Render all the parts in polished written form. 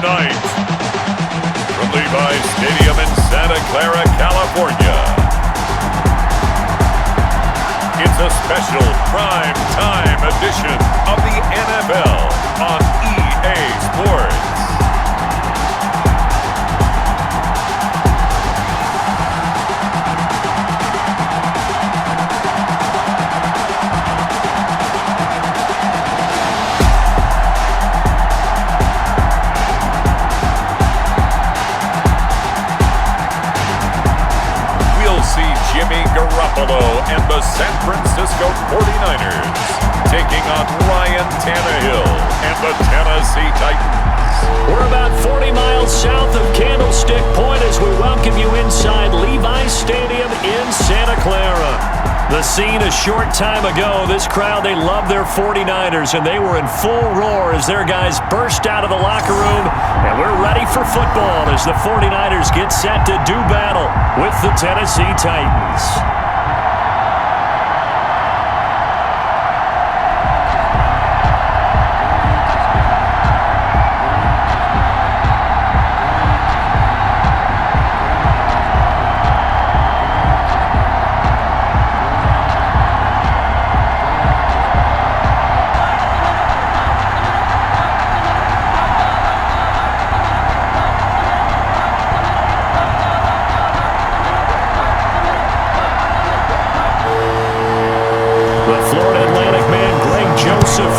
Tonight, from Levi's Stadium in Santa Clara, California, it's a special prime time edition of the NFL on EA Sports. Jimmy Garoppolo and the San Francisco 49ers taking on Ryan Tannehill and the Tennessee Titans. We're about 40 miles south of Candlestick Point as we welcome you inside Levi's Stadium in Santa Clara. The scene a short time ago, this crowd, they love their 49ers, and they were in full roar as their guys burst out of the locker room, and we're ready for football as the 49ers get set to do battle with the Tennessee Titans.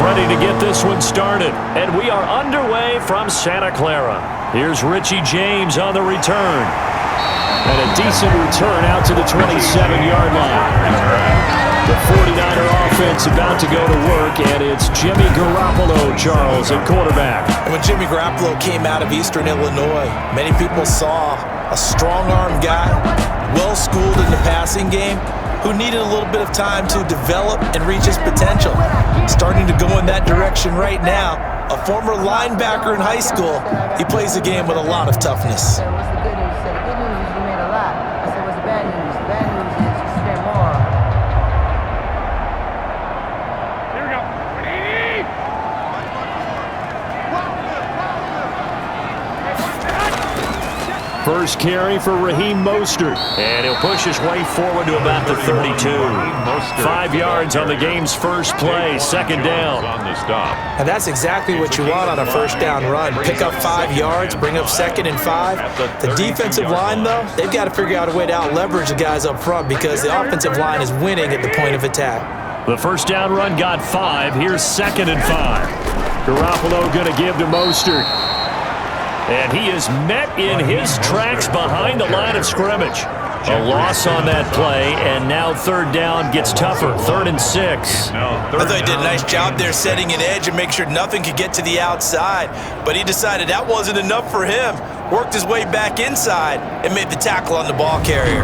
Ready to get this one started, and we are underway from Santa Clara. Here's Richie James on the return, and a decent return out to the 27-yard line. The 49er offense about to go to work, and it's Jimmy Garoppolo, Charles, at quarterback. And when Jimmy Garoppolo came out of Eastern Illinois, many people saw a strong-arm guy, well-schooled in the passing game, who needed a little bit of time to develop and reach his potential. Starting to go in that direction right now. A former linebacker in high school, he plays the game with a lot of toughness. What's the good news? He said, the good news is you made a lot. I said, what's the bad news? The bad news is you spent more. Here we go. First carry for Raheem Mostert, and he'll push his way forward to about the 32. 5 yards on the game's first play, second down. And that's exactly what you want on a first down run. Pick up 5 yards, bring up 2nd and 5. The defensive line, though, they've got to figure out a way to out-leverage the guys up front because the offensive line is winning at the point of attack. The first down run got 5. Here's 2nd and 5. Garoppolo going to give to Mostert. And he is met in his tracks behind the line of scrimmage. A loss on that play, and now third down gets tougher. 3rd and 6. I thought he did a nice job there setting an edge and make sure nothing could get to the outside. But he decided that wasn't enough for him. Worked his way back inside and made the tackle on the ball carrier.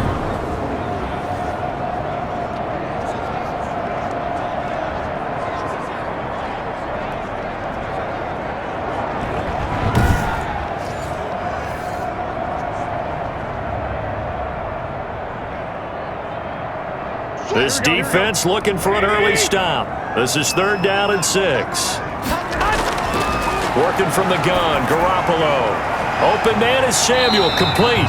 This defense looking for an early stop. This is 3rd down and 6. Working from the gun, Garoppolo. Open man is Samuel, complete.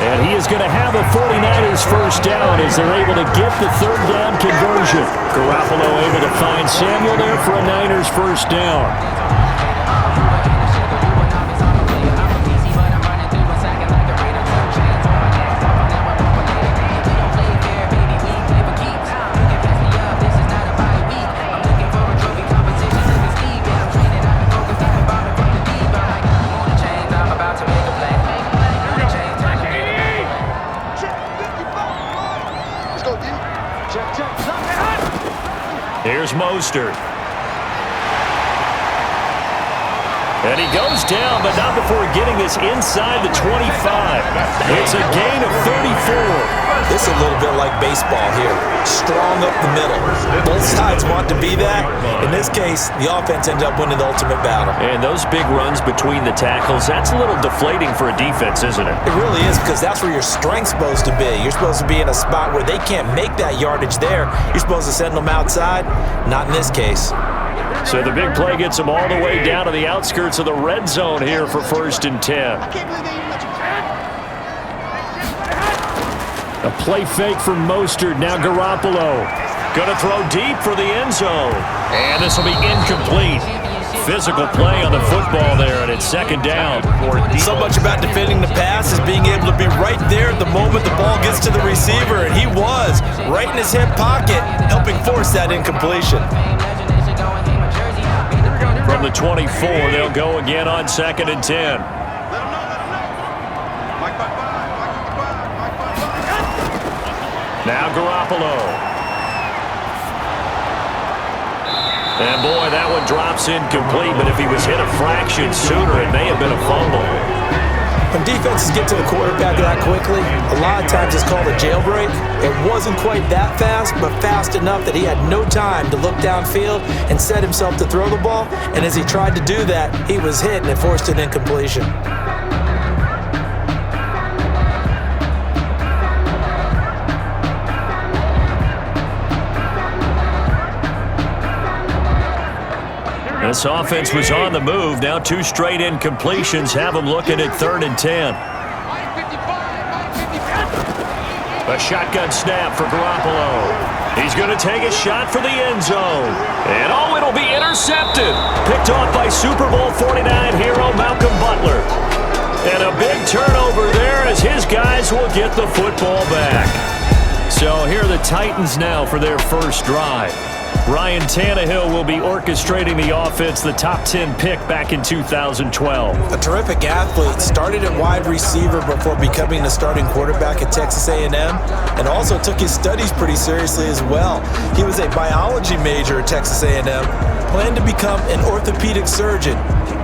And he is going to have a 49ers first down as they're able to get the 3rd down conversion. Garoppolo able to find Samuel there for a Niners first down. Here's Mostert. And he goes down, but not before getting this inside the 25. It's a gain of 34. This is a little bit like baseball here. Strong up the middle. Both sides want to be that. In this case, the offense ended up winning the ultimate battle. And those big runs between the tackles, that's a little deflating for a defense, isn't it? It really is, because that's where your strength's supposed to be. You're supposed to be in a spot where they can't make that yardage there. You're supposed to send them outside. Not in this case. So the big play gets them all the way down to the outskirts of the red zone here for 1st and 10. A play fake from Mostert. Now Garoppolo. Going to throw deep for the end zone. And this will be incomplete. Physical play on the football there, and it's 2nd down. So much about defending the pass is being able to be right there at the moment the ball gets to the receiver, and he was right in his hip pocket, helping force that incompletion. From the 24, they'll go again on 2nd and 10. Now Garoppolo. And, boy, that one drops incomplete, but if he was hit a fraction sooner, it may have been a fumble. When defenses get to the quarterback that quickly, a lot of times it's called a jailbreak. It wasn't quite that fast, but fast enough that he had no time to look downfield and set himself to throw the ball. And as he tried to do that, he was hit and it forced an incompletion. This offense was on the move. Now 2 straight incompletions have them looking at 3rd and 10. A shotgun snap for Garoppolo. He's going to take a shot for the end zone. And, oh, it'll be intercepted. Picked off by Super Bowl 49 hero Malcolm Butler. And a big turnover there as his guys will get the football back. So here are the Titans now for their first drive. Ryan Tannehill will be orchestrating the offense, the top 10 pick back in 2012. A terrific athlete, started at wide receiver before becoming the starting quarterback at Texas A&M, and also took his studies pretty seriously as well. He was a biology major at Texas A&M, planned to become an orthopedic surgeon,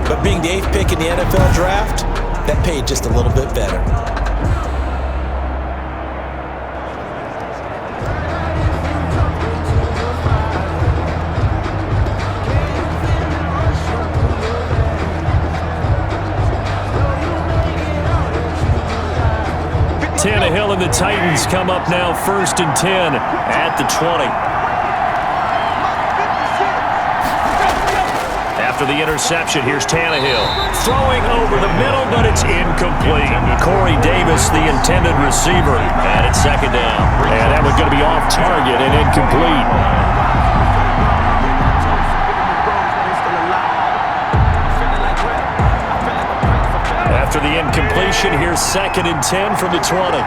but being the 8th pick in the NFL draft, that paid just a little bit better. Tannehill and the Titans come up now 1st and 10 at the 20. After the interception, here's Tannehill. Throwing over the middle, but it's incomplete. Corey Davis, the intended receiver, and it's 2nd down. And that was going to be off target and incomplete. After the incompletion, here's 2nd and 10 from the 20.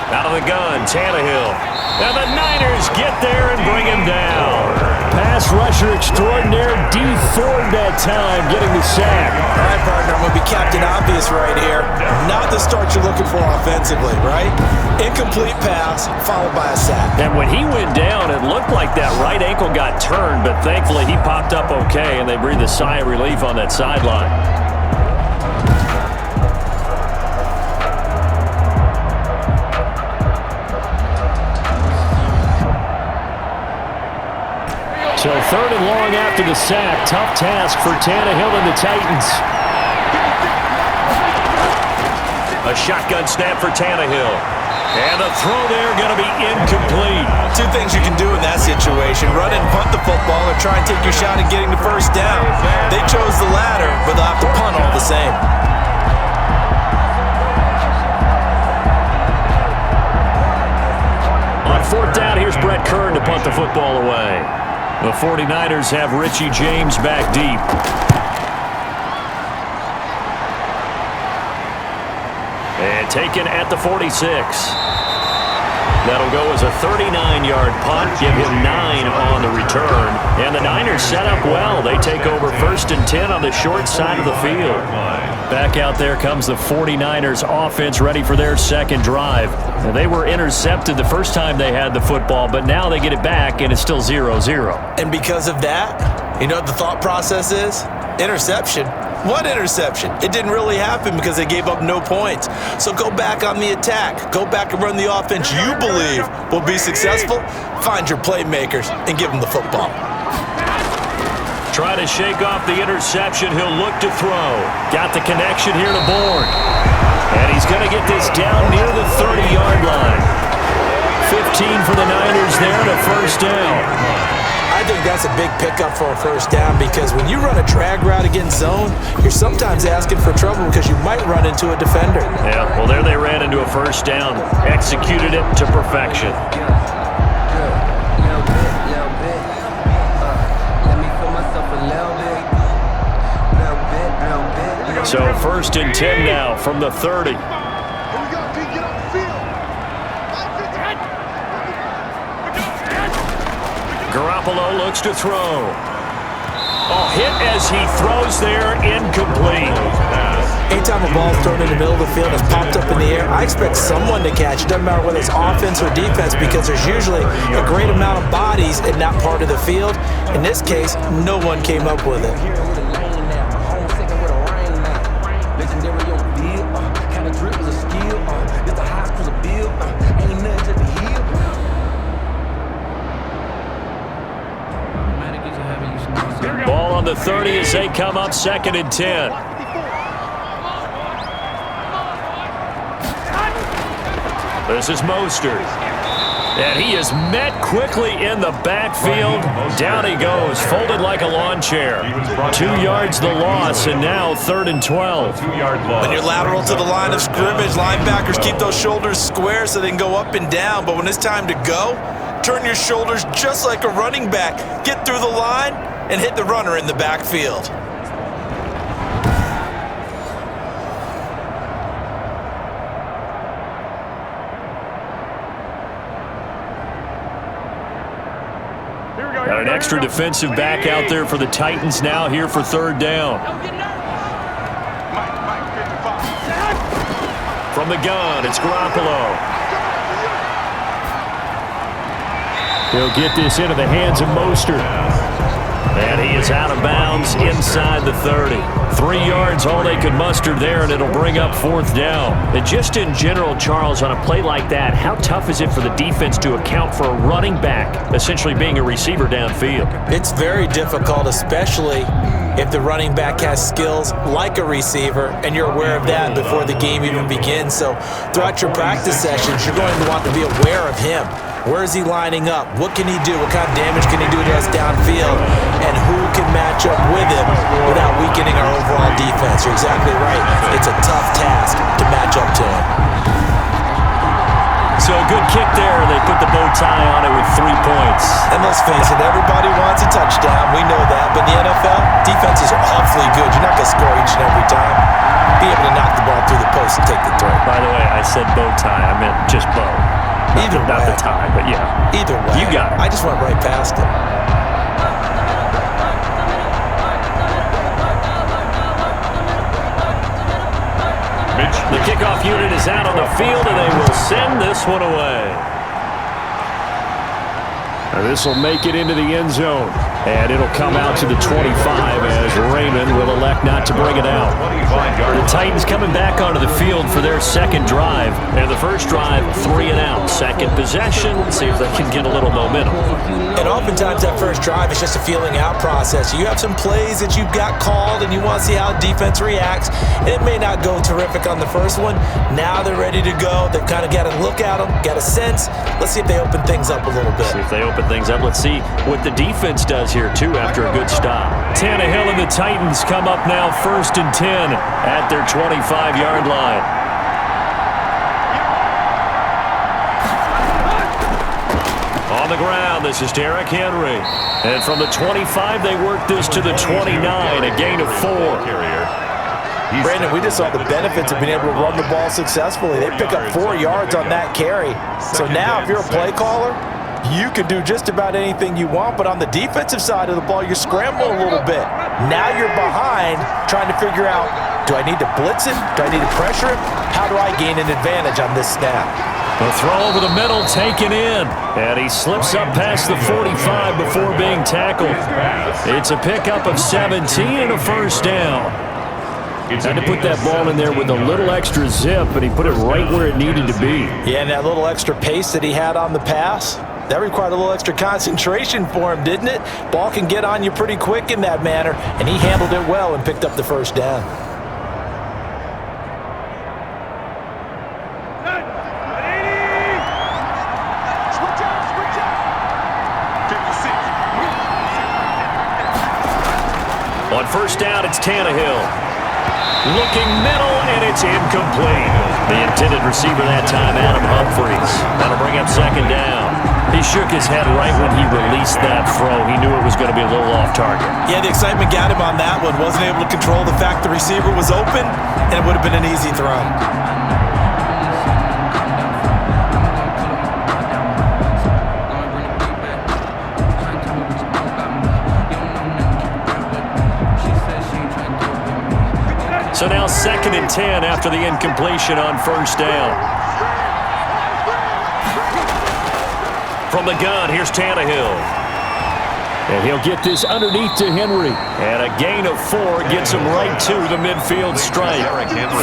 Out of the gun, Tannehill. And the Niners get there and bring him down. Pass rusher extraordinaire, D Ford that time, getting the sack. All right, partner, I'm going to be Captain Obvious right here. Not the start you're looking for offensively, right? Incomplete pass, followed by a sack. And when he went down, it looked like that right ankle got turned, but thankfully he popped up okay, and they breathed a sigh of relief on that sideline. So 3rd and long after the sack. Tough task for Tannehill and the Titans. A shotgun snap for Tannehill. And the throw there going to be incomplete. 2 things you can do in that situation. Run and punt the football or try and take your shot at getting the first down. They chose the latter, but they'll have to punt all the same. On 4th down, here's Brett Kern to punt the football away. The 49ers have Richie James back deep. And taken at the 46. That'll go as a 39-yard punt, give him 9 on the return. And the Niners set up well. They take over 1st and 10 on the short side of the field. Back out there comes the 49ers offense ready for their second drive. Now, they were intercepted the first time they had the football, but now they get it back, and it's still 0-0. And because of that, you know what the thought process is? Interception. What interception? It didn't really happen because they gave up no points. So go back on the attack. Go back and run the offense you believe will be successful. Find your playmakers and give them the football. Try to shake off the interception. He'll look to throw. Got the connection here to Bourne. And he's going to get this down near the 30-yard line. for the Niners there and a first down. I think that's a big pickup for a first down because when you run a drag route against zone, you're sometimes asking for trouble because you might run into a defender. Yeah, well, there they ran into a first down. Executed it to perfection. So first and 10 now from the 30. Garoppolo looks to throw. Oh, hit as he throws there, incomplete. Anytime a ball's thrown in the middle of the field and it's popped up in the air, I expect someone to catch. It doesn't matter whether it's offense or defense because there's usually a great amount of bodies in that part of the field. In this case, no one came up with it. Ball on the 30 as they come up second and 10. This is Mostert. And he is met quickly in the backfield. Down he goes, folded like a lawn chair. 2 yards the loss, and now 3rd and 12. When you're lateral to the line of scrimmage, linebackers keep those shoulders square so they can go up and down. But when it's time to go, turn your shoulders just like a running back. Get through the line and hit the runner in the backfield. Got an extra defensive back out there for the Titans now here for 3rd down. From the gun, it's Garoppolo. He'll get this into the hands of Mostert. And he is out of bounds inside the 30. 3 yards, all they could muster there, and it'll bring up 4th down. And just in general, Charles, on a play like that, how tough is it for the defense to account for a running back essentially being a receiver downfield? It's very difficult, especially if the running back has skills like a receiver, and you're aware of that before the game even begins. So throughout your practice sessions, you're going to want to be aware of him. Where is he lining up? What can he do? What kind of damage can he do to us downfield? And who can match up with him without weakening our overall defense? You're exactly right. It's a tough task to match up to him. So a good kick there. They put the bow tie on it with 3 points. And let's face it, everybody wants a touchdown. We know that. But in the NFL, defenses are awfully good. You're not going to score each and every time. Be able to knock the ball through the post and take the throw. By the way, I said bow tie. I meant just bow. Either way. Not the tie, but yeah. Either way. You got it. I just went right past it. The kickoff unit is out on the field, and they will send this one away. And this will make it into the end zone. And it'll come out to the 25 as Raymond will elect not to bring it out. The Titans coming back onto the field for their second drive. And the first drive, 3 and out. Second possession, see if they can get a little momentum. And oftentimes that first drive is just a feeling out process. You have some plays that you've got called and you want to see how defense reacts. It may not go terrific on the first one. Now they're ready to go. They've kind of got to look at them, got a sense. Let's see if they open things up a little bit. See if they open things up. Let's see what the defense does here, too, after a good stop. Tannehill and the Titans come up now 1st and 10 at their 25-yard line. On the ground, this is Derrick Henry. And from the 25, they work this to the 29, a gain of 4. Brandon, we just saw the benefits of being able to run the ball successfully. They pick up 4 yards on that carry. So now if you're a play caller, you can do just about anything you want, but on the defensive side of the ball, you're scrambling a little bit. Now you're behind trying to figure out, do I need to blitz him? Do I need to pressure him? How do I gain an advantage on this snap? The throw over the middle taken in, and he slips up past the 45 before being tackled. It's a pickup of 17 and a first down. Had to put that ball in there with a little extra zip, and he put it right where it needed to be. Yeah, and that little extra pace that he had on the pass, that required a little extra concentration for him, didn't it? Ball can get on you pretty quick in that manner, and he handled it well and picked up the first down. On first down, it's Tannehill. Looking middle, and it's incomplete. The intended receiver that time, Adam Humphries. That'll bring up second down. He shook his head right when he released that throw. He knew it was going to be a little off target. Yeah, the excitement got him on that one. Wasn't able to control the fact the receiver was open, and it would have been an easy throw. So now 2nd and 10 after the incompletion on first down. From the gun, here's Tannehill. And he'll get this underneath to Henry. And a gain of 4 gets him right to the midfield stripe.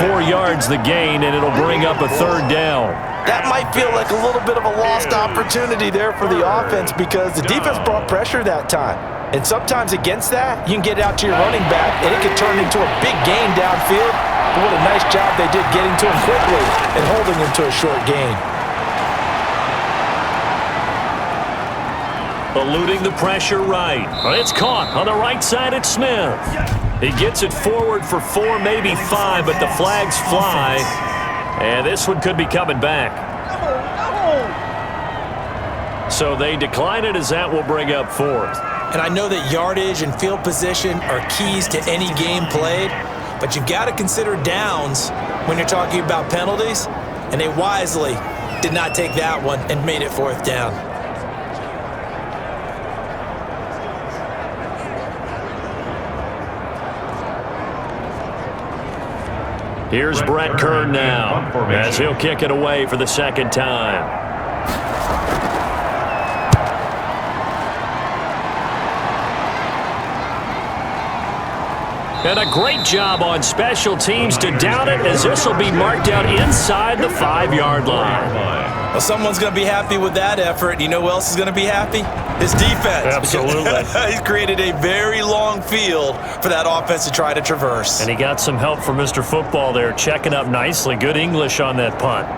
4 yards the gain, and it'll bring up a third down. That might feel like a little bit of a lost opportunity there for the offense because the defense brought pressure that time. And sometimes against that, you can get out to your running back, and it could turn into a big gain downfield. But what a nice job they did getting to him quickly and holding him to a short gain. Eluding the pressure right. It's caught on the right side at Smith. He gets it forward for 4, maybe 5, but the flags fly. And this one could be coming back. So they decline it as that will bring up 4th. And I know that yardage and field position are keys to any game played, but you've got to consider downs when you're talking about penalties, and they wisely did not take that one and made it 4th down. Here's Brett Kern now as he'll kick it away for the 2nd time. And a great job on special teams to down it, as this will be marked out inside the 5-yard line. Well, someone's going to be happy with that effort. You know who else is going to be happy? His defense. Absolutely. He's created a very long field for that offense to try to traverse. And he got some help from Mr. Football there, checking up nicely. Good English on that punt.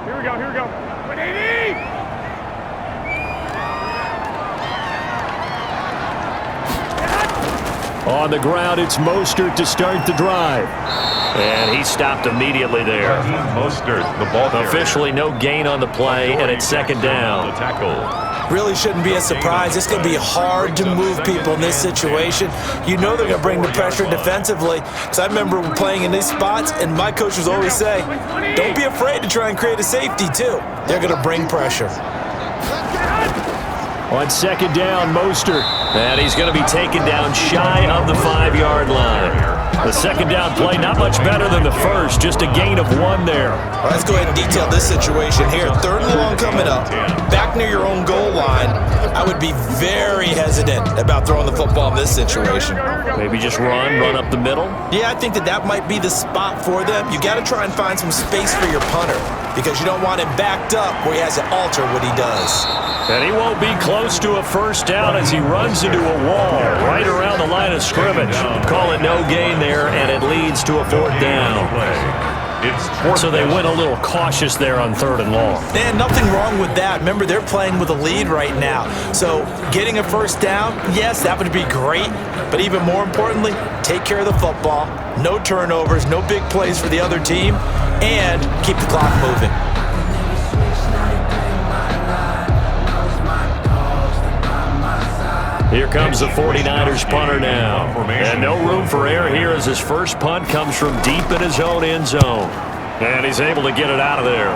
Here we go. 180! On the ground, it's Mostert to start the drive. And he stopped immediately there. Mostert, the ball carrier. Officially no gain on the play, and it's 2nd down. The tackle. Really shouldn't be a surprise. It's going to be hard to move people in this situation. You know they're going to bring the pressure defensively. Because I remember playing in these spots, and my coaches always say, don't be afraid to try and create a safety, too. They're going to bring pressure. On 2nd down, Mostert. And he's going to be taken down shy of the 5-yard line. The 2nd down play, not much better than the first, just a gain of 1 there. All right, let's go ahead and detail this situation here. 3rd and long coming up, back near your own goal line. I would be very hesitant about throwing the football in this situation. Maybe just run up the middle. Yeah, I think that might be the spot for them. You got to try and find some space for your punter because you don't want him backed up where he has to alter what he does. And he won't be close to a first down as he runs into a wall right around the line of scrimmage. Call it no gain there, and it leads to a 4th down. So they went a little cautious there on 3rd and long. And nothing wrong with that. Remember, they're playing with a lead right now. So getting a first down, yes, that would be great. But even more importantly, take care of the football. No turnovers, no big plays for the other team, and keep the clock moving. Here comes the 49ers punter now. And no room for error here as his first punt comes from deep in his own end zone. And he's able to get it out of there.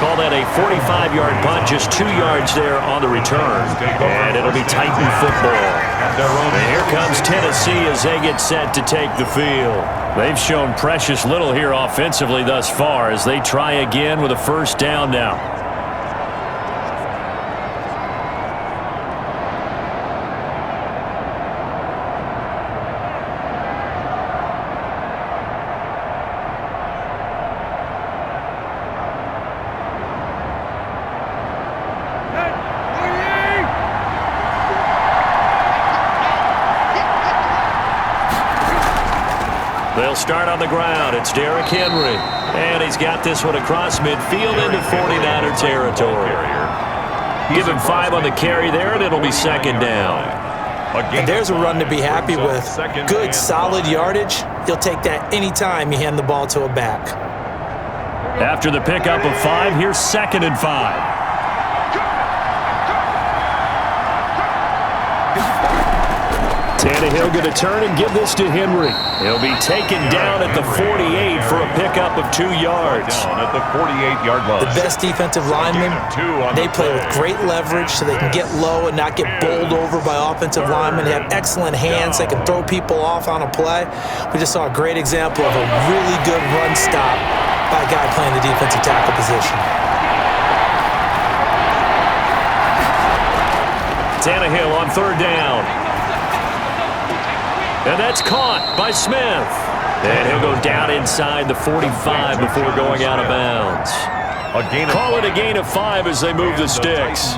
Call that a 45-yard punt, just 2 yards there on the return. And it'll be Titan football. And here comes Tennessee as they get set to take the field. They've shown precious little here offensively thus far as they try again with a first down now. Hey! start on the ground. It's Derrick Henry. And he's got this one across midfield into 49er territory. Give him 5 on the carry there, and it'll be second down. And there's a run to be happy with. Good, solid yardage. He'll take that anytime you hand the ball to a back. After the pickup of 5, here's 2nd and 5. Tannehill going to turn and give this to Henry. He'll be taken down at the 48 for a pickup of 2 yards. At the 48-yard line. The best defensive linemen, they play with great leverage so they can get low and not get bowled over by offensive linemen. They have excellent hands. They can throw people off on a play. We just saw a great example of a really good run stop by a guy playing the defensive tackle position. Tannehill on 3rd down. And that's caught by Smith. And he'll go down inside the 45 before going out of bounds. Call it a gain of 5 as they move the sticks.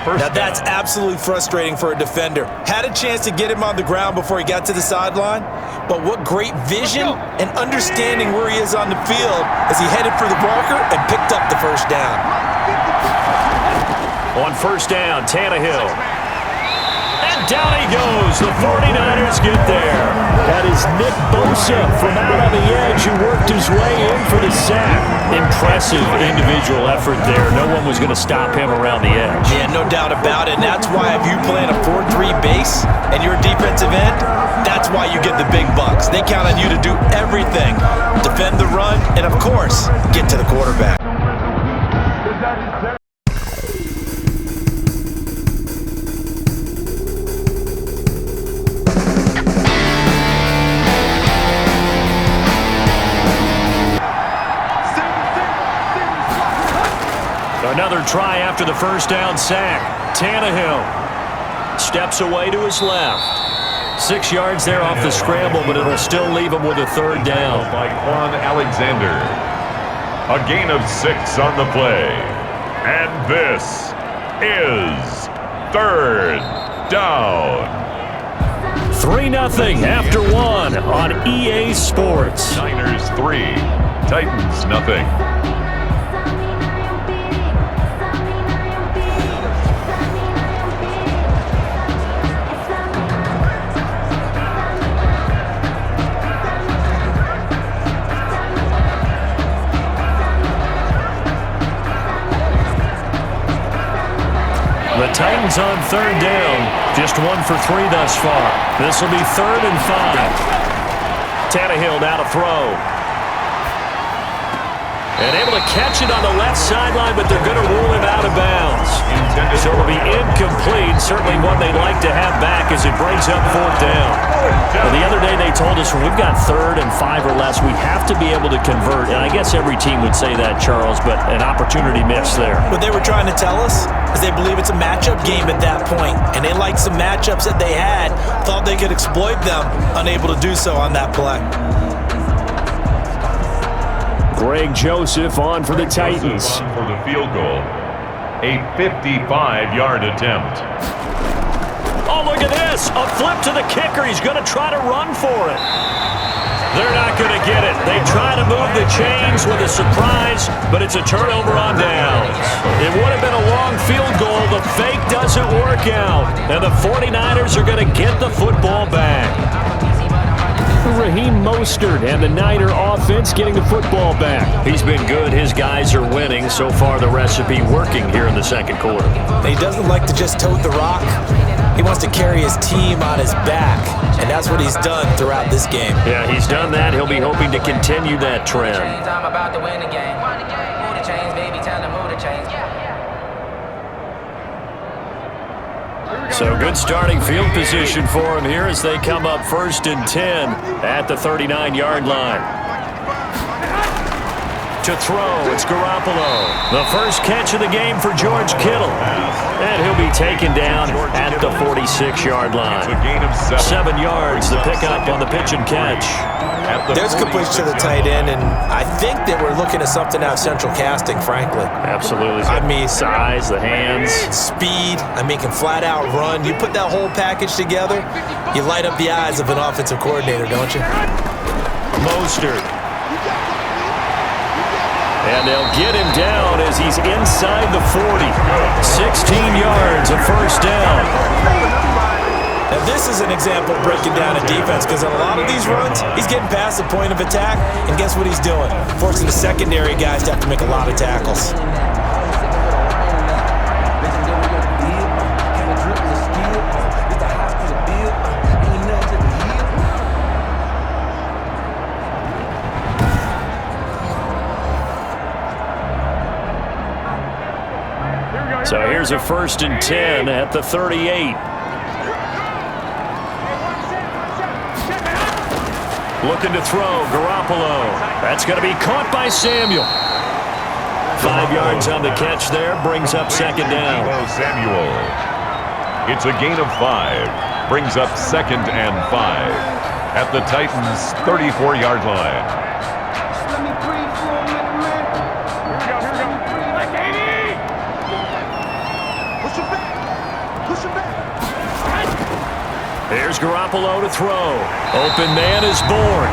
Now that's absolutely frustrating for a defender. Had a chance to get him on the ground before he got to the sideline, but what great vision and understanding where he is on the field as he headed for the marker and picked up the first down. On 1st down, Tannehill. Down he goes. The 49ers get there. That is Nick Bosa from out on the edge who worked his way in for the sack. Impressive individual effort there. No one was going to stop him around the edge. Yeah, no doubt about it. And that's why if you play in a 4-3 base and you're a defensive end, that's why you get the big bucks. They count on you to do everything. Defend the run and, of course, get to the quarterback. Another try after the 1st down sack. Tannehill steps away to his left. 6 yards there off the scramble, but it'll still leave him with a 3rd down. By Quan Alexander. A gain of 6 on the play. And this is 3rd down. 3-0 after 1 on EA Sports. Niners 3, Titans nothing. The Titans on 3rd down. Just 1 for 3 thus far. This will be 3rd and 5. Tannehill now to throw. And able to catch it on the left sideline, but they're going to rule him out of bounds. So it'll be incomplete. Certainly one they'd like to have back as it brings up 4th down. Well, the other day they told us when we've got 3rd and 5 or less, we have to be able to convert. And I guess every team would say that, Charles, but an opportunity missed there. What they were trying to tell us is they believe it's a matchup game at that point, and they liked some matchups that they had, thought they could exploit them, unable to do so on that play. Greg Joseph on for the Titans. For the field goal. A 55-yard attempt. Oh, look at this. A flip to the kicker. He's going to try to run for it. They're not going to get it. They try to move the chains with a surprise, but it's a turnover on downs. It would have been a long field goal. The fake doesn't work out, and the 49ers are going to get the football back. Raheem Mostert and the Niner offense getting the football back. He's been good. His guys are winning. So far, the recipe working here in the 2nd quarter. He doesn't like to just tote the rock. He wants to carry his team on his back, and that's what he's done throughout this game. Yeah, he's done that. He'll be hoping to continue that trend. I'm about to win the game. Move the chains, baby, tell them move the chains. So good starting field position for him here as they come up 1st and 10 at the 39-yard line. To throw, it's Garoppolo. The first catch of the game for George Kittle. And he'll be taken down at the 46-yard line. 7 yards, the pickup on the pitch and catch. There's completion to the tight end, and I think that we're looking at something out of central casting, frankly. Absolutely. I mean, size, the hands. Speed, I mean, can flat out run. You put that whole package together, you light up the eyes of an offensive coordinator, don't you? Mostert. And they'll get him down as he's inside the 40. 16 yards, a first down. Now this is an example of breaking down a defense, because on a lot of these runs, he's getting past the point of attack, and guess what he's doing? Forcing the secondary guys to have to make a lot of tackles. So here's a 1st and 10 at the 38. Looking to throw, Garoppolo. That's going to be caught by Samuel. 5 yards on the catch there, brings up 2nd down. Samuel. It's a gain of 5, brings up 2nd and 5 at the Titans' 34-yard line. Here's Garoppolo to throw. Open man is born.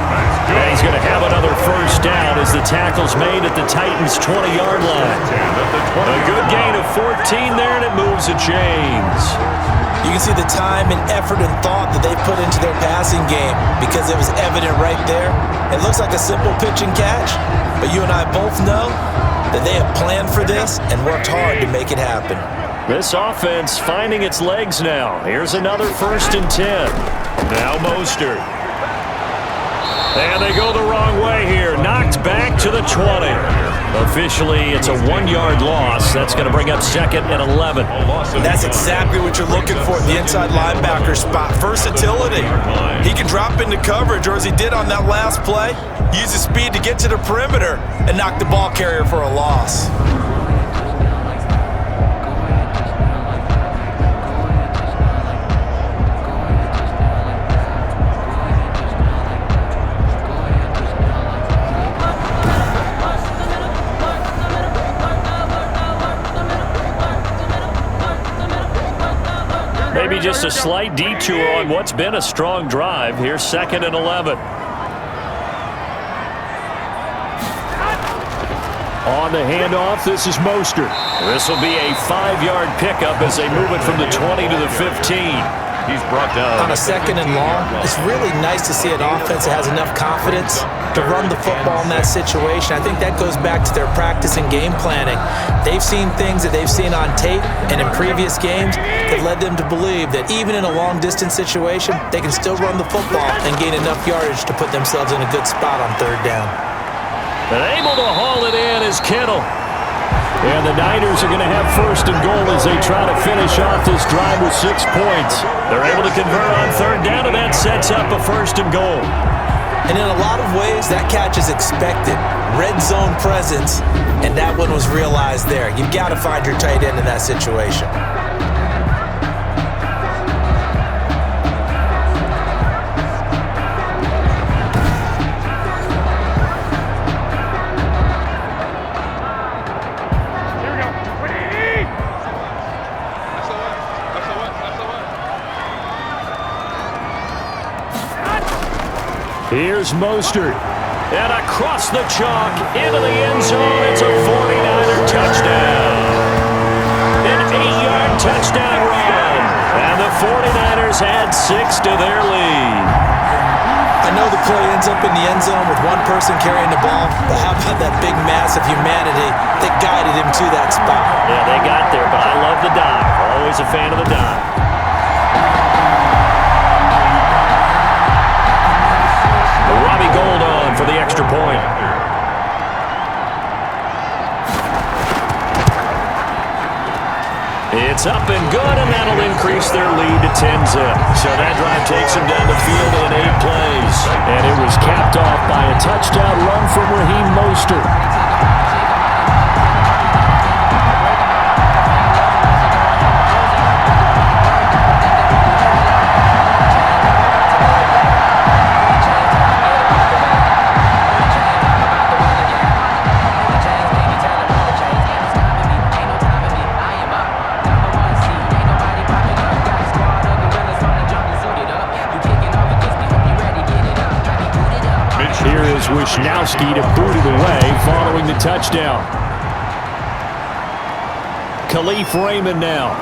And he's going to have another first down as the tackle's made at the Titans' 20-yard line. A good gain of 14 there, and it moves the chains. You can see the time and effort and thought that they put into their passing game, because it was evident right there. It looks like a simple pitch and catch, but you and I both know that they have planned for this and worked hard to make it happen. This offense finding its legs now. Here's another 1st and 10. Now Mostert. And they go the wrong way here. Knocked back to the 20. Officially, it's a 1-yard loss. That's going to bring up 2nd and 11. That's exactly what you're looking for at the inside linebacker spot. Versatility. He can drop into coverage, or as he did on that last play, use his speed to get to the perimeter and knock the ball carrier for a loss. Maybe just a slight detour on what's been a strong drive. Here's 2nd and 11. On the handoff, this is Mostert. This will be a 5-yard pickup as they move it from the 20 to the 15. He's brought down. On a 2nd and long, it's really nice to see an offense that has enough confidence to run the football in that situation. I think that goes back to their practice and game planning. They've seen things that they've seen on tape and in previous games that led them to believe that even in a long-distance situation, they can still run the football and gain enough yardage to put themselves in a good spot on 3rd down. And able to haul it in is Kittle. And the Niners are going to have 1st and goal as they try to finish off this drive with 6 points. They're able to convert on 3rd down, and that sets up a 1st and goal. And in a lot of ways, that catch is expected. Red zone presence, and that one was realized there. You've got to find your tight end in that situation. Here's Mostert. And across the chalk into the end zone. It's a 49er touchdown. An 8-yard touchdown run. And the 49ers add 6 to their lead. I know the play ends up in the end zone with one person carrying the ball, but how about that big mass of humanity that guided him to that spot? Yeah, they got there, but I love the dive. Always a fan of the dive. Robbie Gould on for the extra point. It's up and good, and that'll increase their lead to 10-zip. So that drive takes them down the field in 8 plays. And it was capped off by a touchdown run from Raheem Mostert. Gronkowski to boot it away following the touchdown. Khalif Raymond now.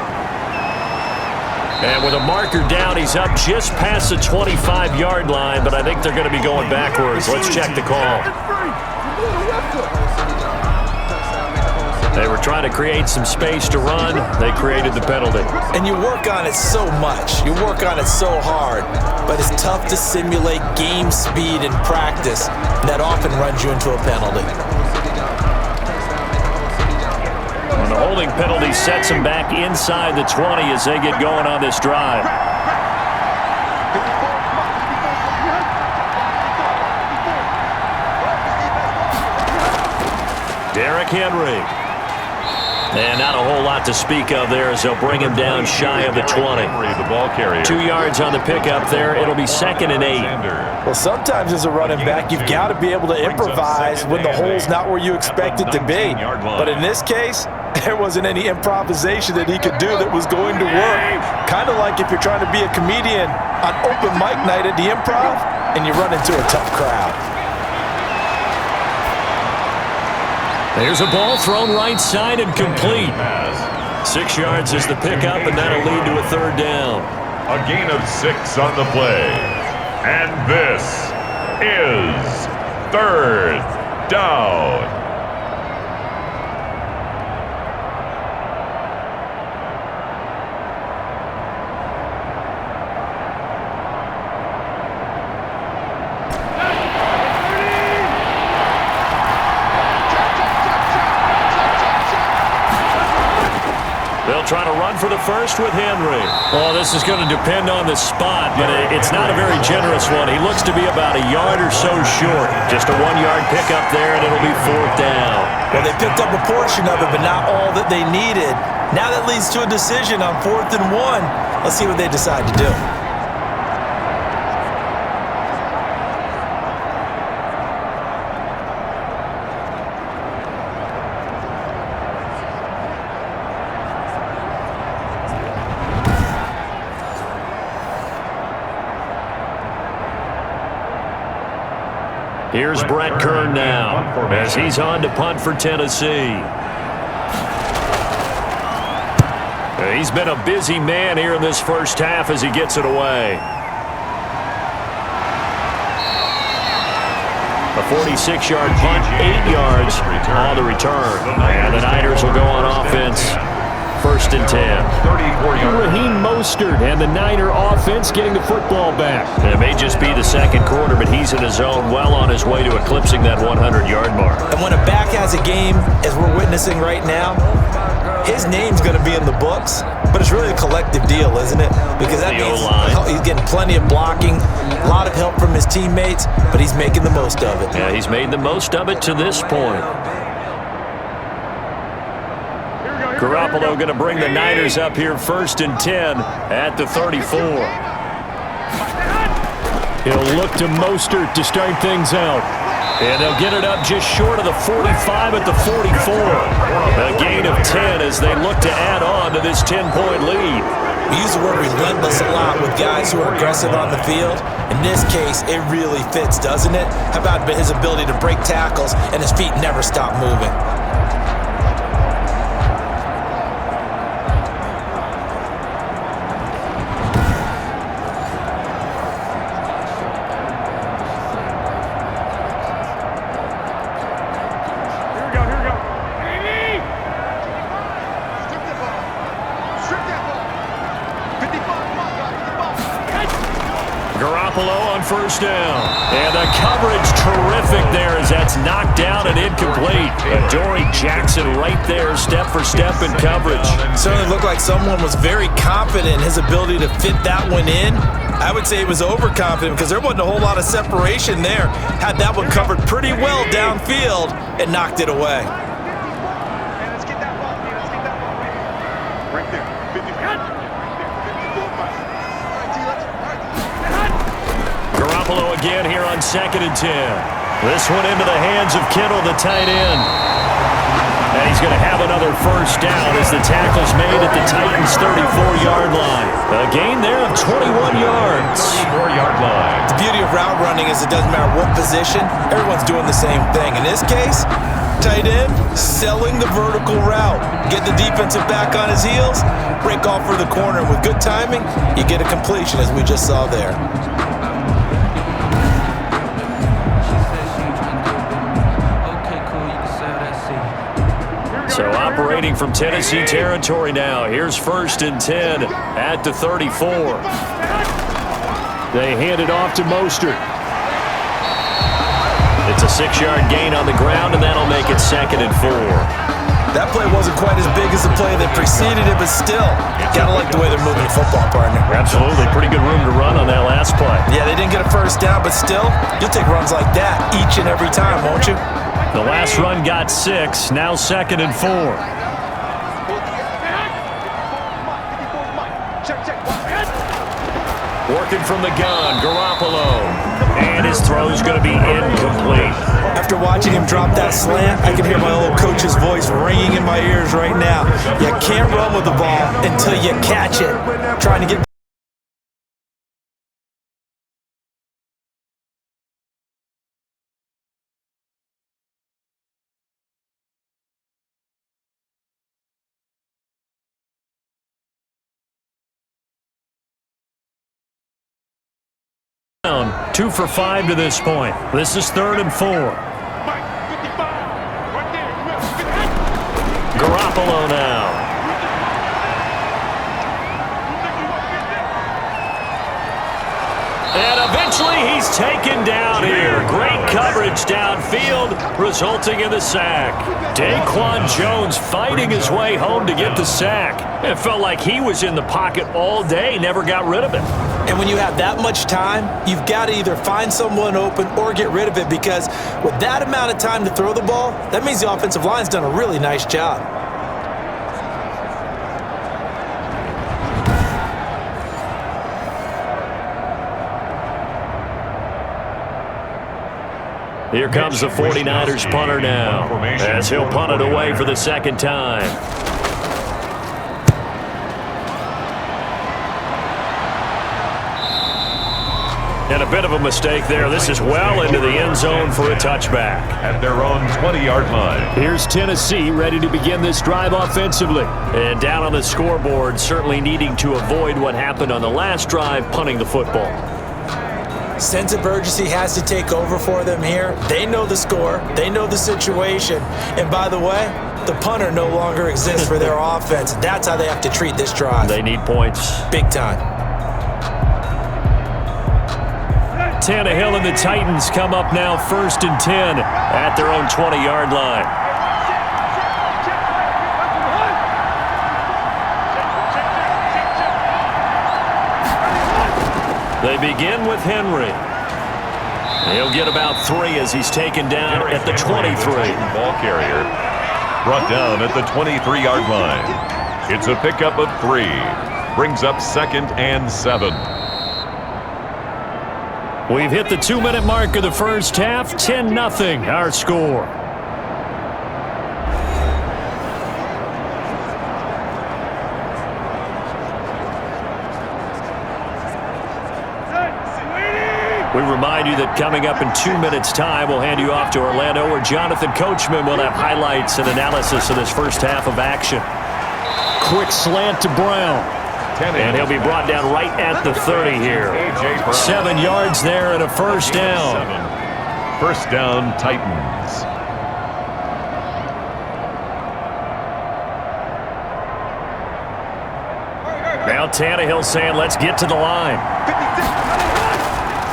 And with a marker down, he's up just past the 25-yard line, but I think they're going to be going backwards. Let's check the call. They were trying to create some space to run. They created the penalty. And you work on it so much. You work on it so hard. But it's tough to simulate game speed in practice. And that often runs you into a penalty. And the holding penalty sets them back inside the 20 as they get going on this drive. Derrick Henry. And not a whole lot to speak of there as they'll bring him down shy of the 20. The ball carrier. 2 yards on the pickup there. It'll be 2nd and 8. Well, sometimes as a running back, you've got to be able to improvise when the hole's not where you expect it to be. But in this case, there wasn't any improvisation that he could do that was going to work. Kind of like if you're trying to be a comedian on open mic night at the Improv and you run into a tough crowd. There's a ball thrown right side and complete. 6 yards is the pickup, and that'll lead to a 3rd down. A gain of 6 on the play. And this is 3rd down. Trying to run for the first with Henry. Well, this is going to depend on the spot, but it's not a very generous one. He looks to be about a yard or so short. Just a 1-yard pickup there, and it'll be 4th down. Well, they picked up a portion of it, but not all that they needed. Now that leads to a decision on 4th and 1. Let's see what they decide to do. Here's Brett Kern now as he's on to punt for Tennessee. He's been a busy man here in this first half as he gets it away. A 46-yard punt, 8 yards on the return. And the Niners will go on offense. 1st and 10. Raheem Mostert and the Niner offense getting the football back. It may just be the 2nd quarter, but he's in his zone, well on his way to eclipsing that 100-yard mark. And when a back has a game, as we're witnessing right now, his name's going to be in the books, but it's really a collective deal, isn't it? Because that means he's getting plenty of blocking, a lot of help from his teammates, but he's making the most of it. Yeah, he's made the most of it to this point. Garoppolo going to bring the Niners up here 1st and 10 at the 34. He'll look to Mostert to start things out. And they'll get it up just short of the 45 at the 44. A gain of 10 as they look to add on to this 10-point lead. We use the word relentless a lot with guys who are aggressive on the field. In this case, it really fits, doesn't it? How about his ability to break tackles and his feet never stop moving? Garoppolo on 1st down. And the coverage terrific there as that's knocked down and incomplete. Adoree Jackson right there, step for step in coverage. Certainly looked like someone was very confident in his ability to fit that one in. I would say he was overconfident because there wasn't a whole lot of separation there. Had that one covered pretty well downfield and knocked it away. Let's get that ball. Let's get that ball. Right there. 50. Garoppolo again here on 2nd and 10. This one into the hands of Kittle, the tight end. And he's going to have another first down as the tackle's made at the Titans' 34-yard line. A gain there of 21 yards. 34-yard line. The beauty of route running is it doesn't matter what position, everyone's doing the same thing. In this case, tight end, selling the vertical route. Get the defensive back on his heels, break off for the corner. And with good timing, you get a completion, as we just saw there. So operating from Tennessee territory now. Here's 1st and 10 at the 34. They hand it off to Mostert. It's a 6-yard gain on the ground, and that'll make it 2nd and 4. That play wasn't quite as big as the play that preceded it, but still, gotta like the way they're moving the football, partner. Absolutely. Pretty good room to run on that last play. Yeah, they didn't get a first down, but still, you'll take runs like that each and every time, won't you? The last run got 6, now 2nd and 4. Working from the gun, Garoppolo. And his throw's going to be incomplete. After watching him drop that slant, I can hear my old coach's voice ringing in my ears right now. You can't run with the ball until you catch it. Trying to get down. 2 for 5 to this point. This is 3rd and 4. Garoppolo now. And eventually he's taken down here. Great coverage downfield, resulting in the sack. Daquan Jones fighting his way home to get the sack. It felt like he was in the pocket all day, never got rid of it. And when you have that much time, you've got to either find someone open or get rid of it, because with that amount of time to throw the ball, that means the offensive line's done a really nice job. Here comes the 49ers punter now, as he'll punt it away for the 2nd time. And a bit of a mistake there. This is well into the end zone for a touchback. At their own 20-yard line. Here's Tennessee ready to begin this drive offensively. And down on the scoreboard, certainly needing to avoid what happened on the last drive, punting the football. Sense of urgency has to take over for them here. They know the score. They know the situation. And by the way, the punter no longer exists for their offense. That's how they have to treat this drive. They need points. Big time. Tannehill and the Titans come up now 1st and 10 at their own 20-yard line. They begin with Henry. He'll get about 3 as he's taken down at the 23. Ball carrier brought down at the 23-yard line. It's a pickup of 3. Brings up 2nd and 7. We've hit the 2-minute mark of the first half. 10-0 our score. We remind you that coming up in 2 minutes' time, we'll hand you off to Orlando, where Jonathan Coachman will have highlights and analysis of this first half of action. Quick slant to Brown. And he'll be brought down right at the 30 here. 7 yards there and a first down. First down, Titans. Now Tannehill saying, let's get to the line.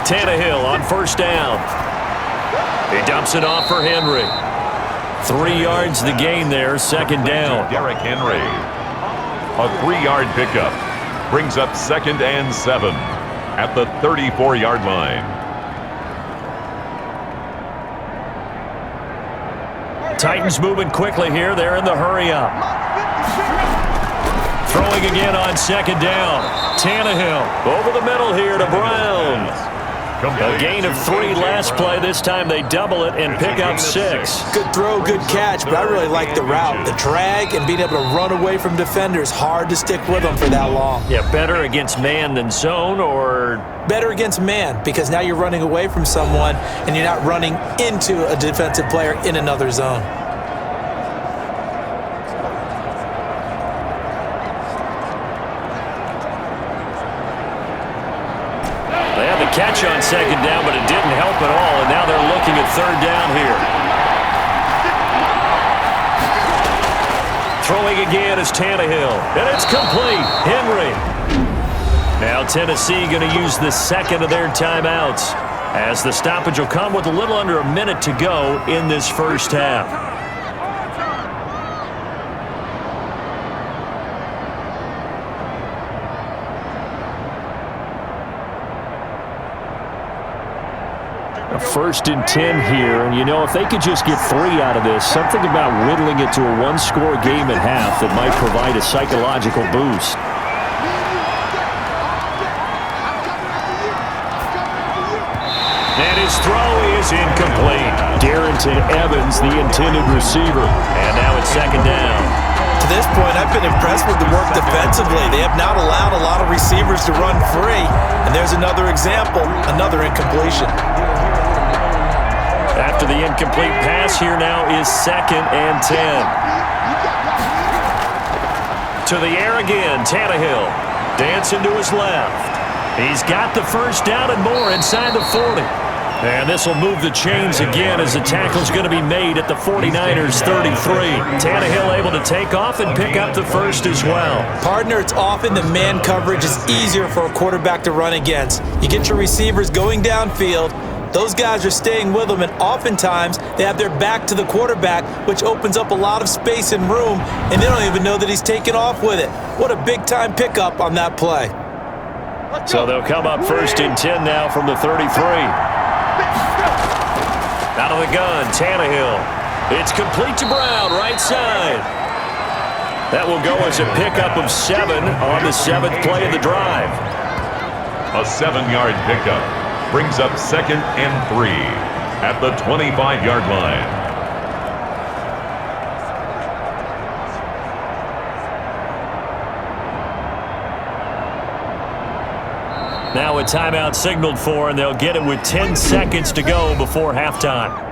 Tannehill on first down. He dumps it off for Henry. 3 yards the gain there, 2nd down. Derrick Henry. A 3-yard pickup. Brings up 2nd and 7 at the 34-yard line. Titans moving quickly here. They're in the hurry up. Throwing again on 2nd down. Tannehill over the middle here to Brown. A gain of 3 last play. This time they double it and pick up 6. Good throw, good catch, but I really like the route. The drag and being able to run away from defenders, hard to stick with them for that long. Yeah, better against man than zone, or? Better against man, because now you're running away from someone and you're not running into a defensive player in another zone. Catch on second down, but it didn't help at all, and now they're looking at third down here. Throwing again is Tannehill, and it's complete. Henry. Now Tennessee going to use the second of their timeouts, as the stoppage will come with a little under a minute to go in this first half. First and 10 here, and you know, if they could just get 3 out of this, something about whittling it to a 1-score game at half that might provide a psychological boost. And his throw is incomplete. Darrington Evans, the intended receiver, and now it's second down. To this point, I've been impressed with the work defensively. They have not allowed a lot of receivers to run free, and there's another example, another incompletion. After the incomplete pass, here now is second and 10. To the air again, Tannehill. Dancing to his left. He's got the first down and more inside the 40. And this will move the chains again as the tackle's going to be made at the 49ers 33. Tannehill able to take off and pick up the first as well. Partner, it's often the man coverage is easier for a quarterback to run against. You get your receivers going downfield. Those guys are staying with them, and oftentimes they have their back to the quarterback, which opens up a lot of space and room, and they don't even know that he's taken off with it. What a big-time pickup on that play. So they'll come up first and 10 now from the 33. Out of the gun, Tannehill. It's complete to Brown, right side. That will go as a pickup of 7 on the 7th play of the drive. A 7-yard pickup brings up second and 3 at the 25-yard line. Now a timeout signaled for, and they'll get it with 10 seconds to go before halftime.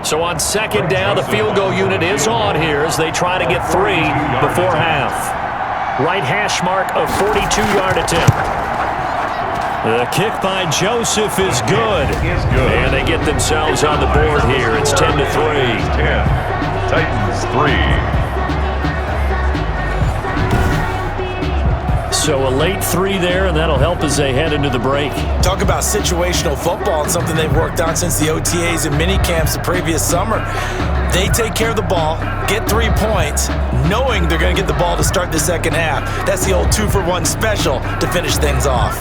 So on second down, the field goal unit is on here as they try to get 3 before half. Right hash mark, a 42-yard attempt. The kick by Joseph is good. And they get themselves on the board here. It's 10-3. 10. Titans 3. So a late 3 there, and that'll help as they head into the break. Talk about situational football and something they've worked on since the OTAs and mini camps the previous summer. They take care of the ball, get 3 points, knowing they're going to get the ball to start the second half. That's the old 2-for-1 special to finish things off.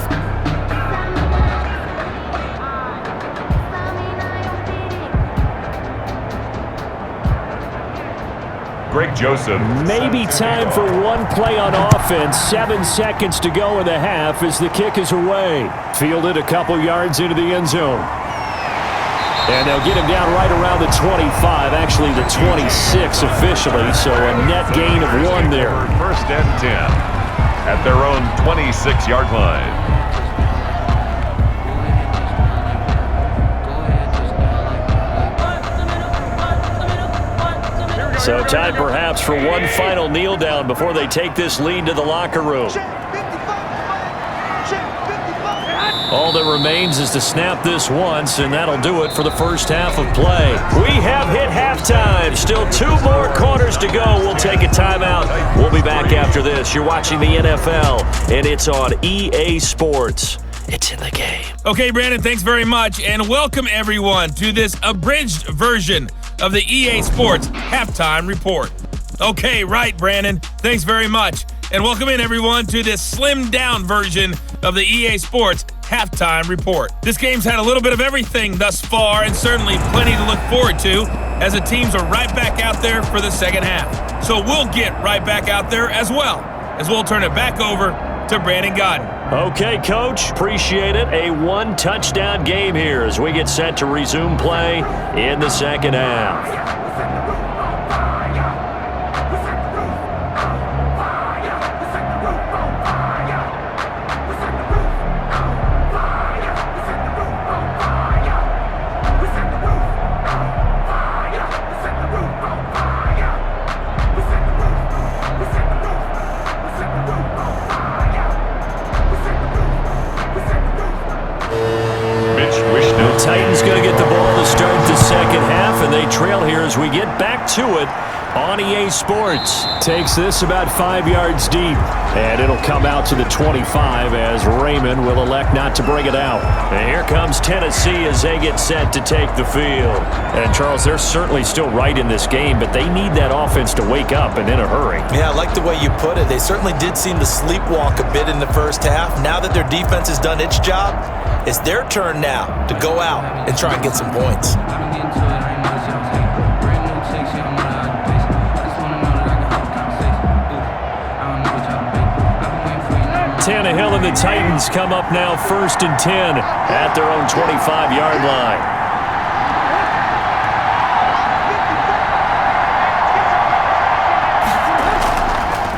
Greg Joseph. Maybe time for one play on offense. 7 seconds to go in the half as the kick is away. Fielded a couple yards into the end zone. And they'll get him down right around the 25, actually the 26 officially, so a net gain of 1 there. First and 10 at their own 26-yard line. So time perhaps for one final kneel down before they take this lead to the locker room. All that remains is to snap this once, and that'll do it for the first half of play. We have hit halftime. Still 2 more quarters to go. We'll take a timeout. We'll be back after this. You're watching the NFL, and it's on EA Sports. It's in the game. Okay, Brandon, thanks very much, and welcome everyone to this abridged version of the EA Sports Halftime Report. Okay, right, Brandon. Thanks very much. And welcome in, everyone, to this slimmed-down version of the EA Sports halftime report. This game's had a little bit of everything thus far, and certainly plenty to look forward to, as the teams are right back out there for the second half. So we'll get right back out there as well, as we'll turn it back over to Brandon Godden. Okay, Coach, appreciate it. A one-touchdown game here as we get set to resume play in the second half. Titans going to get the ball to start the second half, and they trail here as we get back to it on EA Sports. Takes this about 5 yards deep, and it'll come out to the 25 as Raymond will elect not to bring it out. And here comes Tennessee as they get set to take the field. And Charles, they're certainly still right in this game, but they need that offense to wake up and in a hurry. Yeah, I like the way you put it. They certainly did seem to sleepwalk a bit in the first half. Now that their defense has done its job, it's their turn now to go out and try and get some points. Tannehill and the Titans come up now 1st and 10 at their own 25-yard line.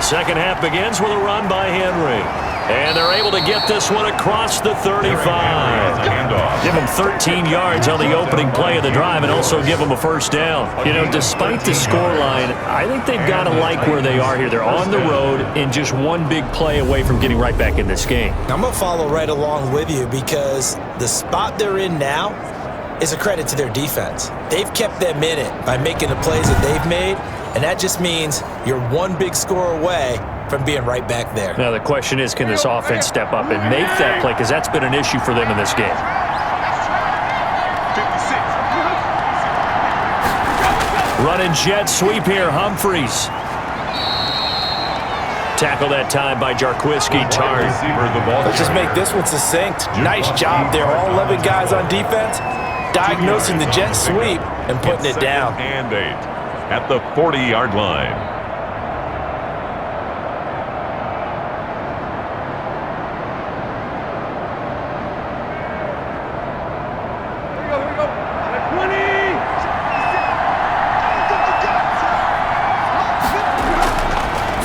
Second half begins with a run by Henry. And they're able to get this one across the 35. Give them 13 yards on the opening play of the drive and also give them a first down. You know, despite the scoreline, I think they've got to like where they are here. They're on the road and just one big play away from getting right back in this game. I'm going to follow right along with you because the spot they're in now is a credit to their defense. They've kept them in it by making the plays that they've made, and that just means you're one big score away from being right back there. Now the question is, can this offense step up and make that play? Because that's been an issue for them in this game. 56. Running jet sweep here, Humphreys. Tackle that time by Jarquiski Tart. Let's just make this one succinct. Nice job there. All 11 guys on defense diagnosing the jet sweep and putting it down. And 8 at the 40-yard line.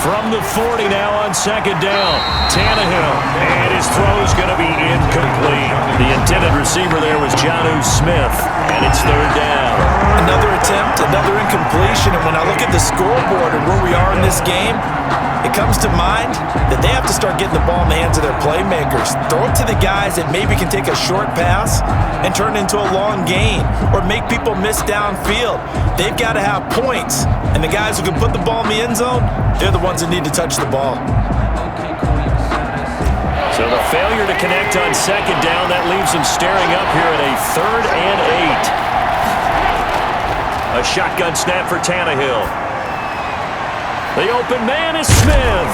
From the 40 now on second down. Tannehill, and his throw's going to be incomplete. The intended receiver there was Jonnu Smith, and it's third down. Another attempt, another incompletion, and when I look at the scoreboard and where we are in this game, it comes to mind that they have to start getting the ball in the hands of their playmakers. Throw it to the guys that maybe can take a short pass and turn it into a long gain or make people miss downfield. They've got to have points, and the guys who can put the ball in the end zone, they're the ones that need to touch the ball. So the failure to connect on second down, that leaves them staring up here at a 3rd and 8. A shotgun snap for Tannehill. The open man is Smith.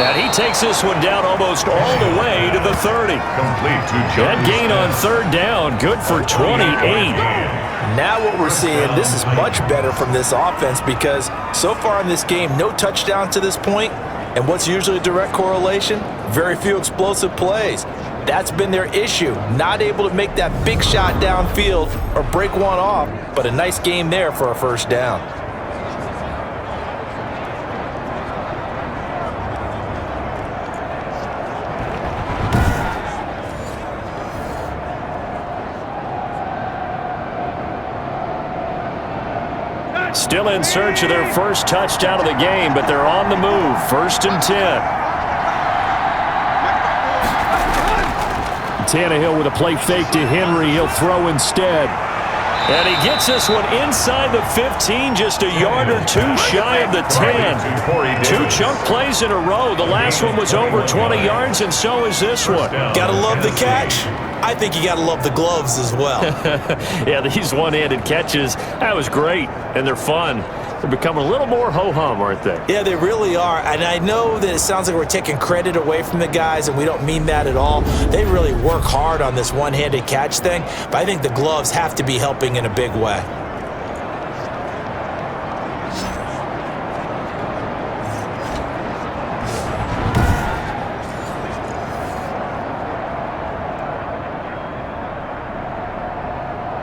And he takes this one down almost all the way to the 30. That gain on third down, good for 28. Now what we're seeing, this is much better from this offense because so far in this game, no touchdowns to this point, and what's usually a direct correlation? Very few explosive plays. That's been their issue, not able to make that big shot downfield or break one off, but a nice game there for a first down. Still in search of their first touchdown of the game, but they're on the move. 1st and 10. Tannehill with a play fake to Henry. He'll throw instead. And he gets this one inside the 15, just a yard or two shy of the 10. 2 chunk plays in a row. The last one was over 20 yards, and so is this one. Gotta love the catch. I think you gotta love the gloves as well. Yeah, these one-handed catches, that was great, and they're fun. They're becoming a little more ho-hum, aren't they? Yeah, they really are. And I know that it sounds like we're taking credit away from the guys, and we don't mean that at all. They really work hard on this one-handed catch thing, but I think the gloves have to be helping in a big way.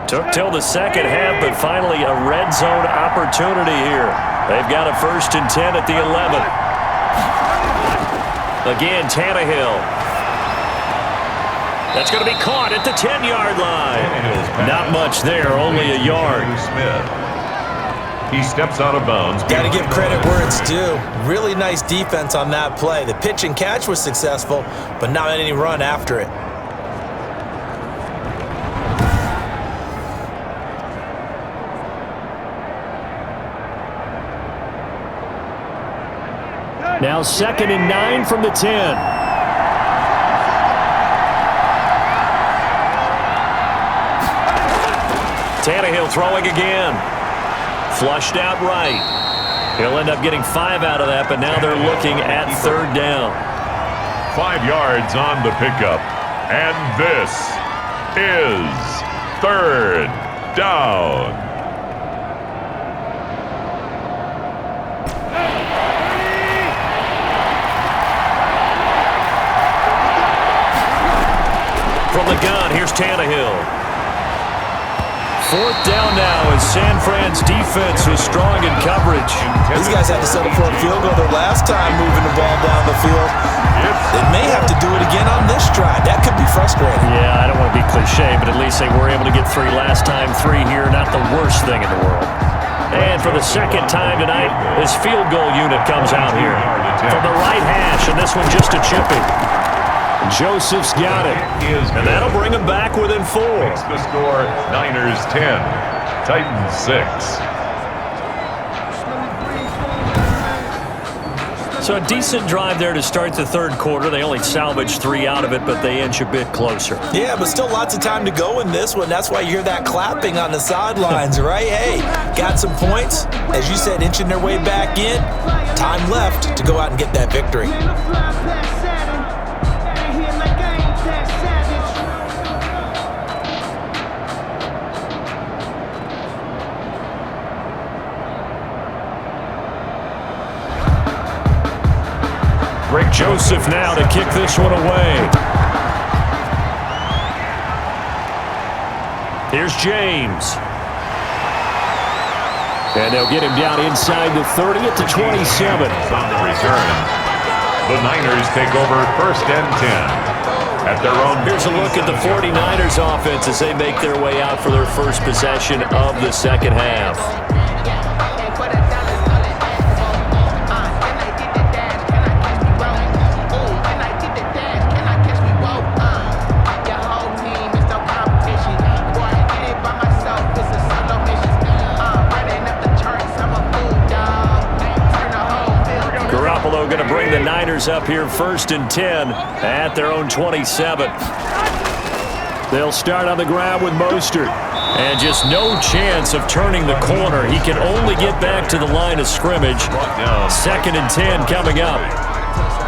Took till the second half, but finally a red zone opportunity here. They've got a 1st and 10 at the 11. Again, Tannehill. That's going to be caught at the 10-yard line. Not much there, only a yard. He steps out of bounds. Got to give credit where it's due. Really nice defense on that play. The pitch and catch was successful, but not any run after it. Now 2nd and 9 from the 10. Tannehill throwing again. Flushed out right. He'll end up getting 5 out of that, but now they're looking at 3rd down. 5 yards on the pickup. And this is 3rd down. From the gun, here's Tannehill. 4th down now as San Fran's defense was strong in coverage. These guys had to settle for a field goal their last time moving the ball down the field. They may have to do it again on this drive. That could be frustrating. Yeah, I don't want to be cliche, but at least they were able to get 3 last time. 3 here, not the worst thing in the world. And for the 2nd time tonight, this field goal unit comes out here. From the right hash, and this one just a chipping. Joseph's got it, and that'll bring him back within 4. Makes the score Niners 10, Titans 6. So a decent drive there to start the 3rd quarter. They only salvaged 3 out of it, but they inch a bit closer. Yeah, but still lots of time to go in this one. That's why you hear that clapping on the sidelines, right? Hey, got some points. As you said, inching their way back in. Time left to go out and get that victory. Greg Joseph now to kick this one away. Here's James. And they'll get him down inside the 30 at the 27. On the return, the Niners take over 1st and 10 at their own. Here's a look at the 49ers offense as they make their way out for their first possession of the 2nd half. Going to bring the Niners up here 1st and 10 at their own 27. They'll start on the ground with Mostert. And just no chance of turning the corner. He can only get back to the line of scrimmage. 2nd and 10 coming up.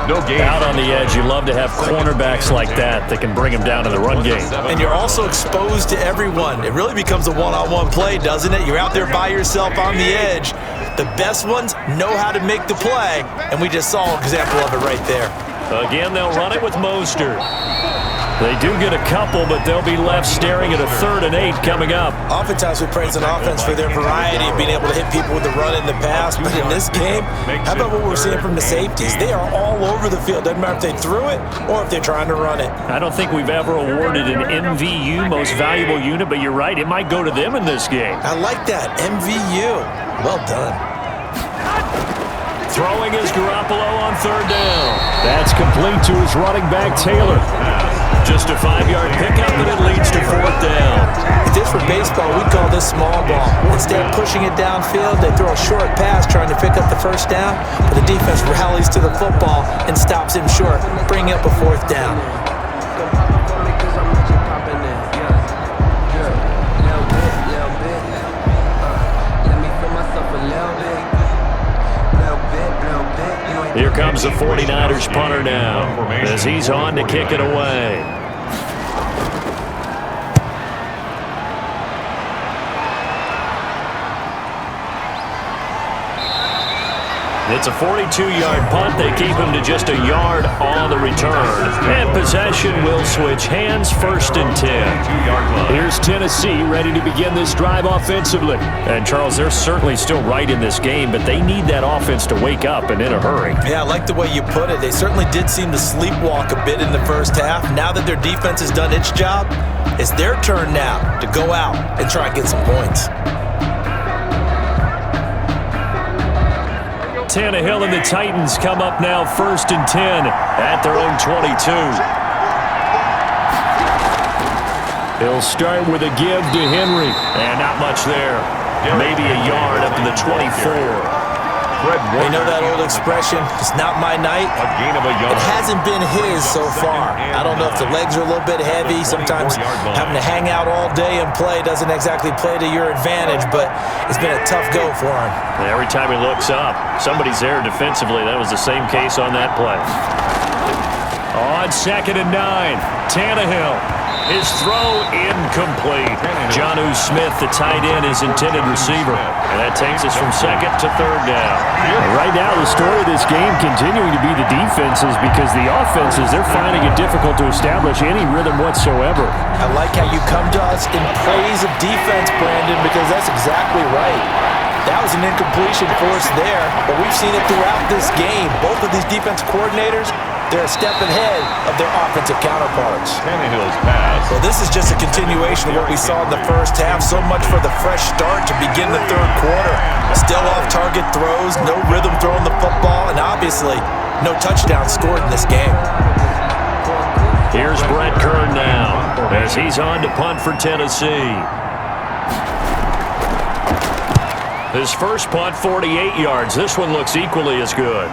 No game. Out on the edge, you love to have cornerbacks like that that can bring him down in the run game. And you're also exposed to everyone. It really becomes a one-on-one play, doesn't it? You're out there by yourself on the edge. The best ones know how to make the play, and we just saw an example of it right there. Again, they'll run it with Mostert. They do get a couple, but they'll be left staring at a 3rd and 8 coming up. Oftentimes we praise an offense for their variety of being able to hit people with the run in the pass, but in this game, how about what we're seeing from the safeties? They are all over the field. Doesn't matter if they threw it or if they're trying to run it. I don't think we've ever awarded an MVU, most valuable unit, but you're right, it might go to them in this game. I like that, MVU. Well done. Throwing is Garoppolo on 3rd down. That's complete to his running back, Taylor. Just a 5-yard pickup, and it leads to 4th down. If this were baseball, we'd call this small ball. Instead of pushing it downfield, they throw a short pass trying to pick up the 1st down, but the defense rallies to the football and stops him short, bringing up a 4th down. Let me feel myself a little bit. Here comes the 49ers punter now as he's on to kick it away. It's a 42-yard punt. They keep him to just a yard on the return. And possession will switch hands, 1st and 10. Here's Tennessee ready to begin this drive offensively. And, Charles, they're certainly still right in this game, but they need that offense to wake up and in a hurry. Yeah, I like the way you put it. They certainly did seem to sleepwalk a bit in the first half. Now that their defense has done its job, it's their turn now to go out and try and get some points. Tannehill and the Titans come up now 1st and 10 at their own 22. He'll start with a give to Henry. And not much there. Maybe a yard up to the 24. You know that old expression, it's not my night? It hasn't been his so far. I don't know if the legs are a little bit heavy. Sometimes having to hang out all day and play doesn't exactly play to your advantage, but it's been a tough go for him. And every time he looks up, somebody's there defensively. That was the same case on that play. On 2nd and 9, Tannehill. His throw incomplete. Jonnu Smith, the tight end, his intended receiver. And that takes us from 2nd to 3rd down. And right now, the story of this game continuing to be the defenses, because the offenses, they're finding it difficult to establish any rhythm whatsoever. I like how you come to us in praise of defense, Brandon, because that's exactly right. That was an incompletion for us there, but we've seen it throughout this game. Both of these defense coordinators, they're a step ahead of their offensive counterparts. Tannehill's pass. Well, this is just a continuation of what we saw in the first half. So much for the fresh start to begin the 3rd quarter. Still off-target throws, no rhythm throwing the football, and obviously no touchdowns scored in this game. Here's Brett Kern now as he's on to punt for Tennessee. His first punt, 48 yards. This one looks equally as good.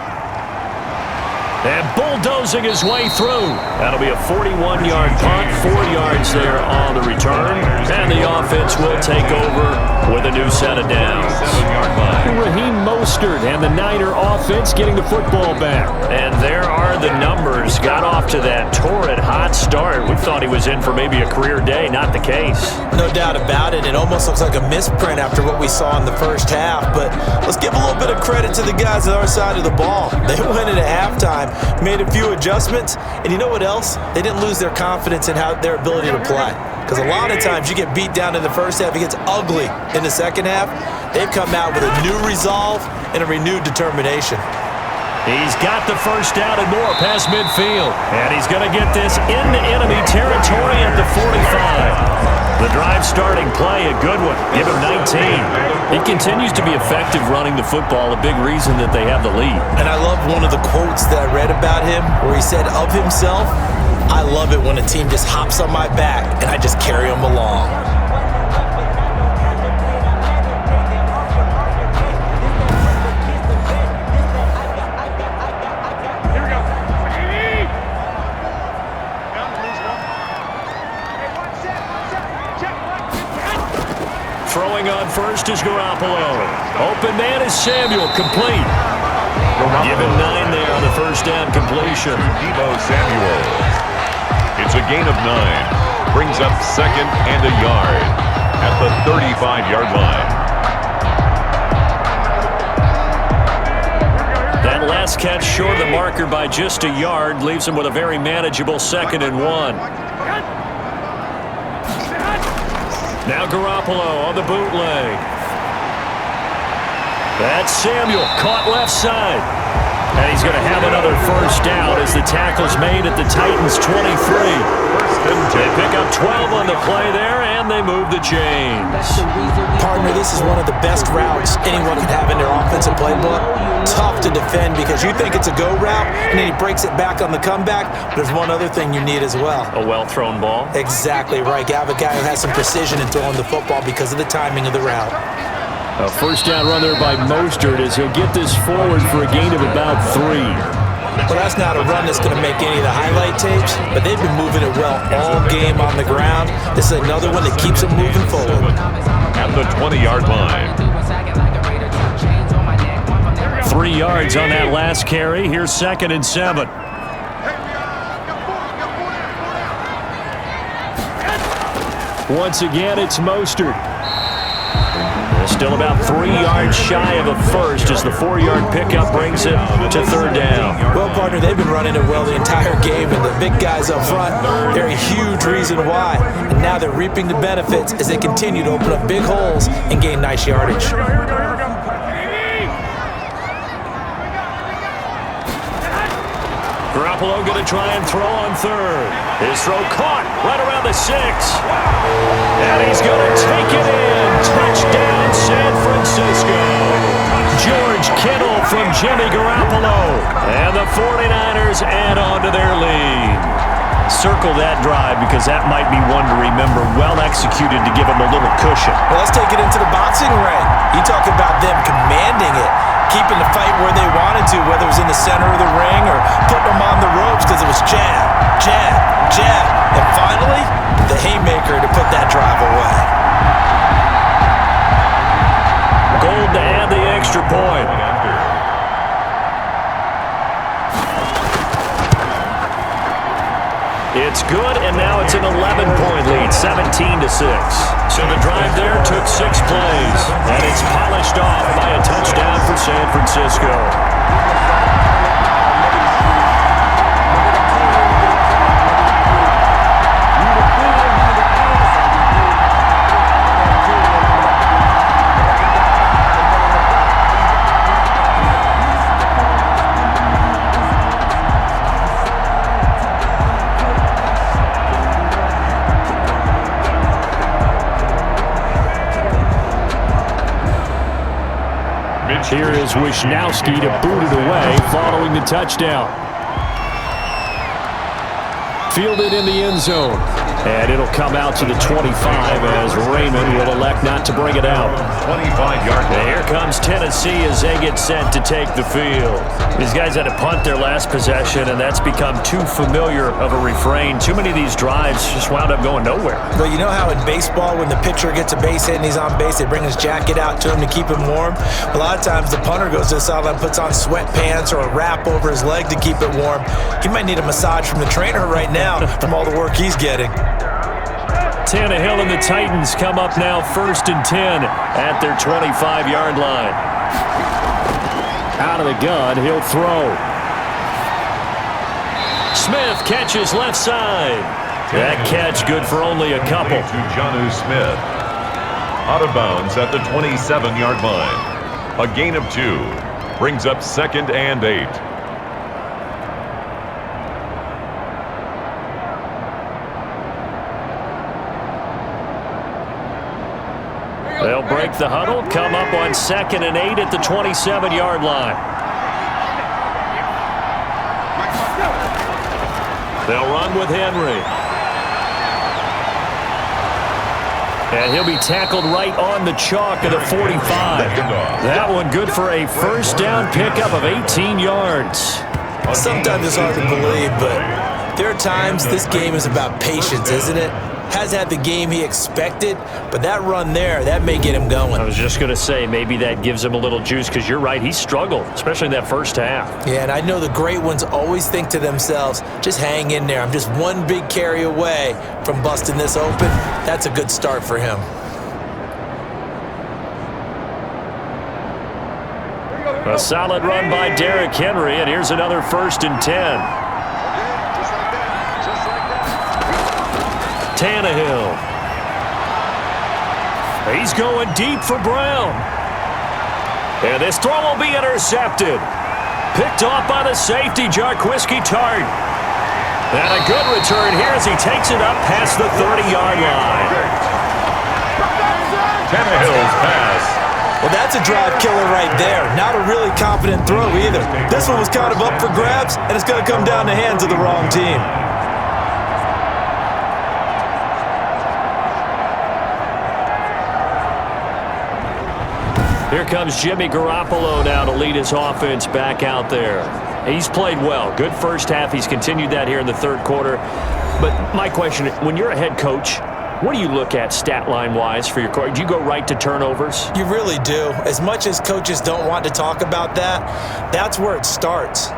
And bulldozing his way through. That'll be a 41-yard punt, 4 yards there on the return. And the offense will take over with a new set of downs. Raheem Mostert and the Niner offense getting the football back. And there are the numbers. Got off to that torrid hot start. We thought he was in for maybe a career day. Not the case. No doubt about it. It almost looks like a misprint after what we saw in the first half. But let's give a little bit of credit to the guys on our side of the ball. They went in at halftime, made a few adjustments, and you know what else? They didn't lose their confidence in their ability to play. Because a lot of times you get beat down in the first half, it gets ugly in the second half. They've come out with a new resolve and a renewed determination. He's got the first down and more past midfield. And he's going to get this into enemy territory at the 45. The drive starting play, a good one. Give him 19. He continues to be effective running the football, a big reason that they have the lead. And I love one of the quotes that I read about him where he said of himself, "I love it when a team just hops on my back and I just carry them along." Throwing on first is Garoppolo. Open man is Samuel, complete. Give him 9 there on the first down completion. Deebo Samuel. It's a gain of 9. Brings up 2nd and a yard at the 35-yard line. That last catch short of the marker by just a yard leaves him with a very manageable 2nd and 1. Now Garoppolo on the bootleg. That's Samuel, caught left side. And he's going to have another first down as the tackle's made at the Titans' 23. They pick up 12 on the play there, and they move the chains. Partner, this is one of the best routes anyone can have in their offensive playbook. Tough to defend because you think it's a go route, and then he breaks it back on the comeback. There's one other thing you need as well. A well-thrown ball. Exactly right. You have a guy who has some precision in throwing the football because of the timing of the route. A first down run there by Mostert as he'll get this forward for a gain of about 3. Well, that's not a run that's going to make any of the highlight tapes, but they've been moving it well all game on the ground. This is another one that keeps them moving forward. At the 20-yard line. 3 3 yards on that last carry. Here's 2nd and 7. Once again, it's Mostert. Still about 3 yards shy of a first as the 4-yard pickup brings it to 3rd down. Well, partner, they've been running it well the entire game, and the big guys up front, they're a huge reason why. And now they're reaping the benefits as they continue to open up big holes and gain nice yardage. Garoppolo going to try and throw on 3rd. His throw caught right around the 6. And he's going to take it in. Touchdown, San Francisco. George Kittle from Jimmy Garoppolo. And the 49ers add on to their lead. Circle that drive because that might be one to remember. Well executed to give them a little cushion. Well, let's take it into the boxing ring. You talk about them commanding it, keeping the fight where they wanted to, whether it was in the center of the ring or putting them on the ropes because it was jab, jab, jab. And finally, the haymaker to put that drive away. Gold to add the extra point. It's good, and now it's an 11-point lead, 17-6. So the drive there took 6 plays, and it's polished off by a touchdown for San Francisco. Here is Wisnowski to boot it away following the touchdown. Fielded in the end zone. And it'll come out to the 25 as Raymond will elect not to bring it out. 25-yard line. Here comes Tennessee as they get set to take the field. These guys had to punt their last possession, and that's become too familiar of a refrain. Too many of these drives just wound up going nowhere. Well, you know how in baseball, when the pitcher gets a base hit and he's on base, they bring his jacket out to him to keep him warm? A lot of times the punter goes to the sideline, puts on sweatpants or a wrap over his leg to keep it warm. He might need a massage from the trainer right now from all the work he's getting. Tannehill and the Titans come up now 1st and 10 at their 25-yard line. Out of the gun, he'll throw. Smith catches left side. That catch good for only a couple. To Jonnu Smith. Out of bounds at the 27-yard line. A gain of 2. Brings up 2nd and 8. They'll break the huddle, come up on 2nd and 8 at the 27-yard line. They'll run with Henry. And he'll be tackled right on the chalk of the 45. That one good for a first down pickup of 18 yards. Sometimes it's hard to believe, but there are times this game is about patience, isn't it? Hasn't had the game he expected, but that run there, that may get him going. I was just going to say, maybe that gives him a little juice, because you're right, he struggled, especially in that first half. Yeah, and I know the great ones always think to themselves, just hang in there. I'm just one big carry away from busting this open. That's a good start for him. A solid run by Derrick Henry, and here's another 1st and 10. Tannehill. He's going deep for Brown. And this throw will be intercepted. Picked off by the safety, Jarquiski Tart. And a good return here as he takes it up past the 30-yard line. Tannehill's pass. Well, that's a drive killer right there. Not a really confident throw either. This one was kind of up for grabs, and it's going to come down the hands of the wrong team. Here comes Jimmy Garoppolo now to lead his offense back out there. He's played well. Good first half. He's continued that here in the third quarter. But my question, when you're a head coach, What do you look at stat line-wise for your core? Do you go right to turnovers? You really do. As much as coaches don't want to talk about that, that's where it starts.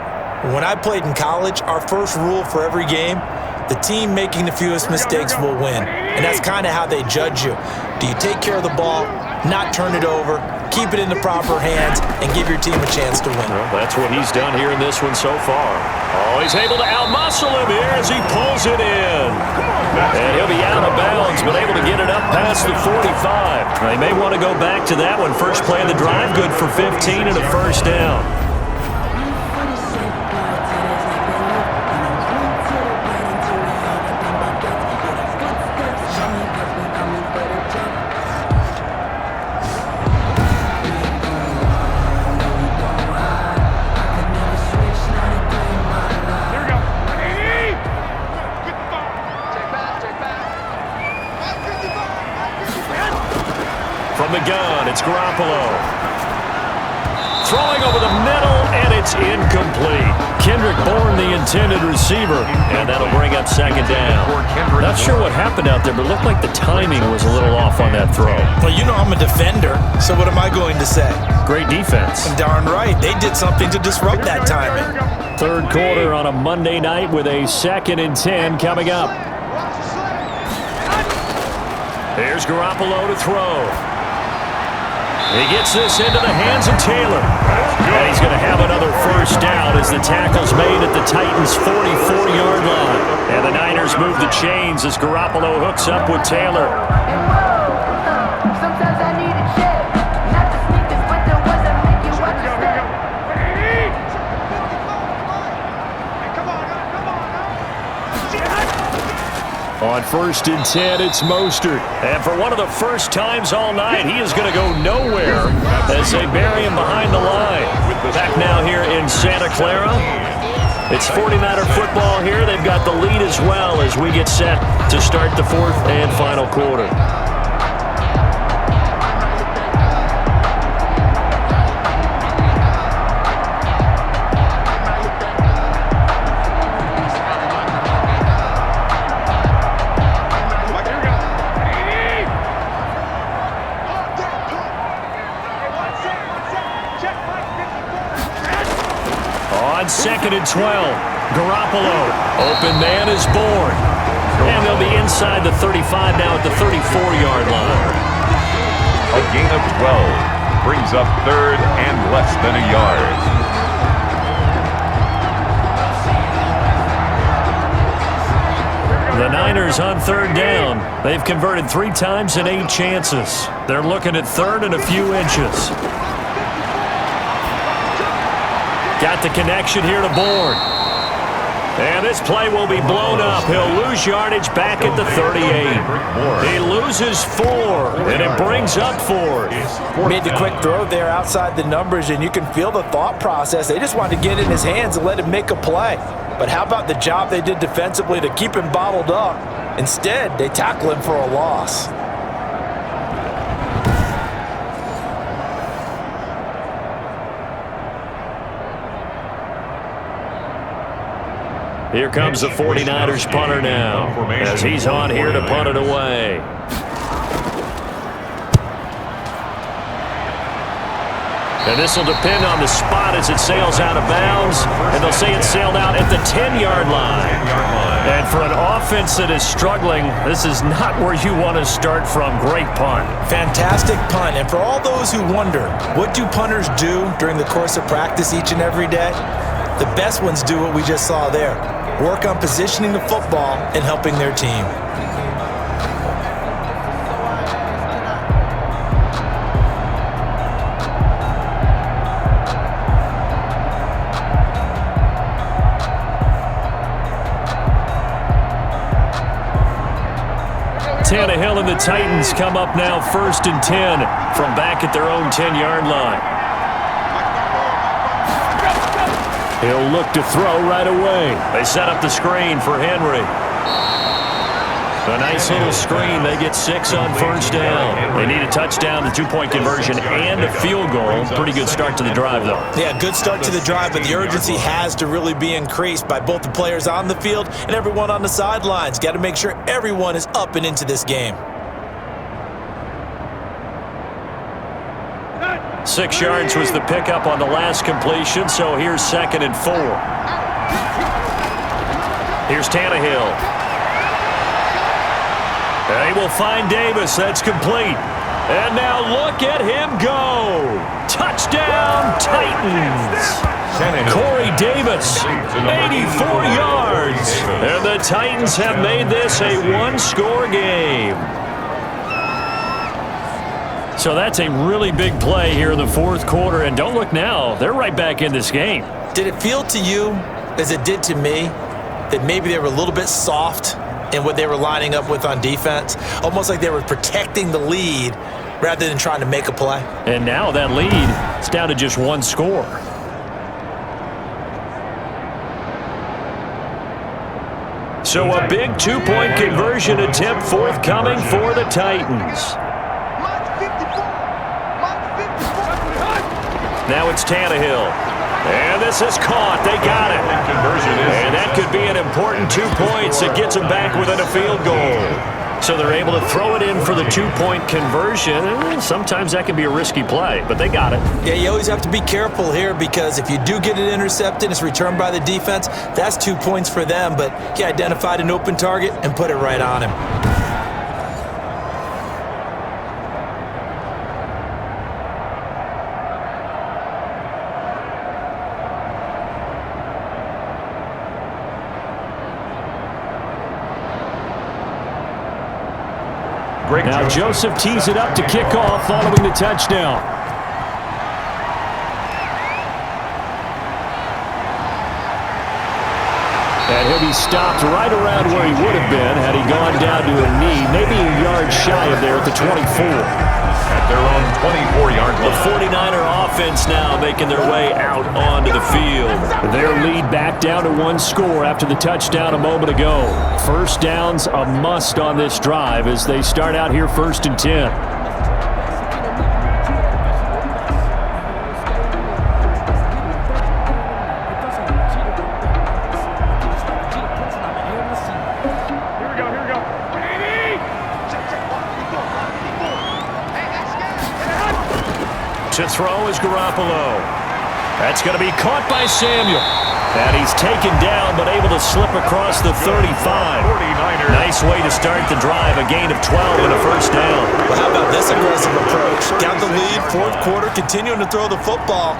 When I played in college, our first rule for every game, the team making the fewest mistakes will win. And that's kind of how they judge you. Do you take care of the ball, not turn it over, keep it in the proper hands, and give your team a chance to win? Well, that's what he's done here in this one so far. Oh, he's able to outmuscle him here as he pulls it in. And he'll be out of bounds, but able to get it up past the 45. They may want to go back to that one. First play of the drive, good for 15 and a first down. From the gun, it's Garoppolo. Throwing over the middle, and it's incomplete. Kendrick Bourne, the intended receiver, and that'll bring up second down. Not sure what happened out there, but it looked like the timing was a little off on that throw. Well, you know I'm a defender, so what am I going to say? Great defense. Darn right. They did something to disrupt that timing. Third quarter on a Monday night with a 2nd and 10 coming up. Here's Garoppolo to throw. He gets this into the hands of Taylor. And he's going to have another first down as the tackle's made at the Titans' 44-yard line. And the Niners move the chains as Garoppolo hooks up with Taylor. Sometimes I need a check. Not the sneakers, but the ones that make you watch your step. On 1st and 10, it's Mostert. And for one of the first times all night, he is going to go nowhere as they bury him behind the line. Back now here in Santa Clara. It's 49er football here. They've got the lead as well as we get set to start the 4th and final quarter. On 2nd and 12, Garoppolo. Open man is Bourne. And they'll be inside the 35 now at the 34-yard line. A gain of 12 brings up 3rd and less than a yard. The Niners on 3rd down. They've converted 3 times in 8 chances. They're looking at 3rd and a few inches. Got the connection here to Bourne. And this play will be blown up. He'll lose yardage back at the 38. He loses 4, and it brings up 4. Made the quick throw there outside the numbers, and you can feel the thought process. They just wanted to get in his hands and let him make a play. But how about the job they did defensively to keep him bottled up? Instead, they tackle him for a loss. Here comes the 49ers punter now as he's on here to punt it away. And this will depend on the spot as it sails out of bounds. And they'll say it sailed out at the 10-yard line. And for an offense that is struggling, this is not where you want to start from. Great punt. Fantastic punt. And for all those who wonder, what do punters do during the course of practice each and every day? The best ones do what we just saw there. Work on positioning the football and helping their team. Tannehill and the Titans come up now 1st and 10 from back at their own 10-yard line. He'll look to throw right away. They set up the screen for Henry. A nice little screen. They get 6 on first down. They need a touchdown, the 2-point conversion, and a field goal. Pretty good start to the drive, though. Yeah, good start to the drive, but the urgency has to really be increased by both the players on the field and everyone on the sidelines. Got to make sure everyone is up and into this game. 6 yards was the pickup on the last completion, so here's 2nd and 4. Here's Tannehill. They will find Davis. That's complete. And now look at him go. Touchdown, Titans. Corey Davis, 84 yards. And the Titans have made this a 1-score game. So that's a really big play here in the 4th quarter. And don't look now. They're right back in this game. Did it feel to you, as it did to me, that maybe they were a little bit soft in what they were lining up with on defense? Almost like they were protecting the lead rather than trying to make a play. And now that lead is down to just 1 score. So a big 2-point conversion attempt forthcoming for the Titans. Now it's Tannehill. And this is caught. They got it. And that could be an important 2 points that gets them back within a field goal. So they're able to throw it in for the 2-point conversion. Sometimes that can be a risky play, but they got it. Yeah, you always have to be careful here because if you do get it intercepted, it's returned by the defense, that's 2 points for them. But he identified an open target and put it right on him. Now Joseph tees it up to kick off following the touchdown. And he'll be stopped right around where he would have been had he gone down to a knee, maybe a yard shy of there at the 24. At their own 24-yard line. The 49er offense now making their way out onto the field. Their lead back down to 1 score after the touchdown a moment ago. First down's a must on this drive as they start out here 1st and 10. To throw is Garoppolo. That's going to be caught by Samuel. And he's taken down, but able to slip across the 35. Nice way to start the drive. A gain of 12 and a first down. Well, how about this aggressive approach? Got the lead, 4th quarter, continuing to throw the football.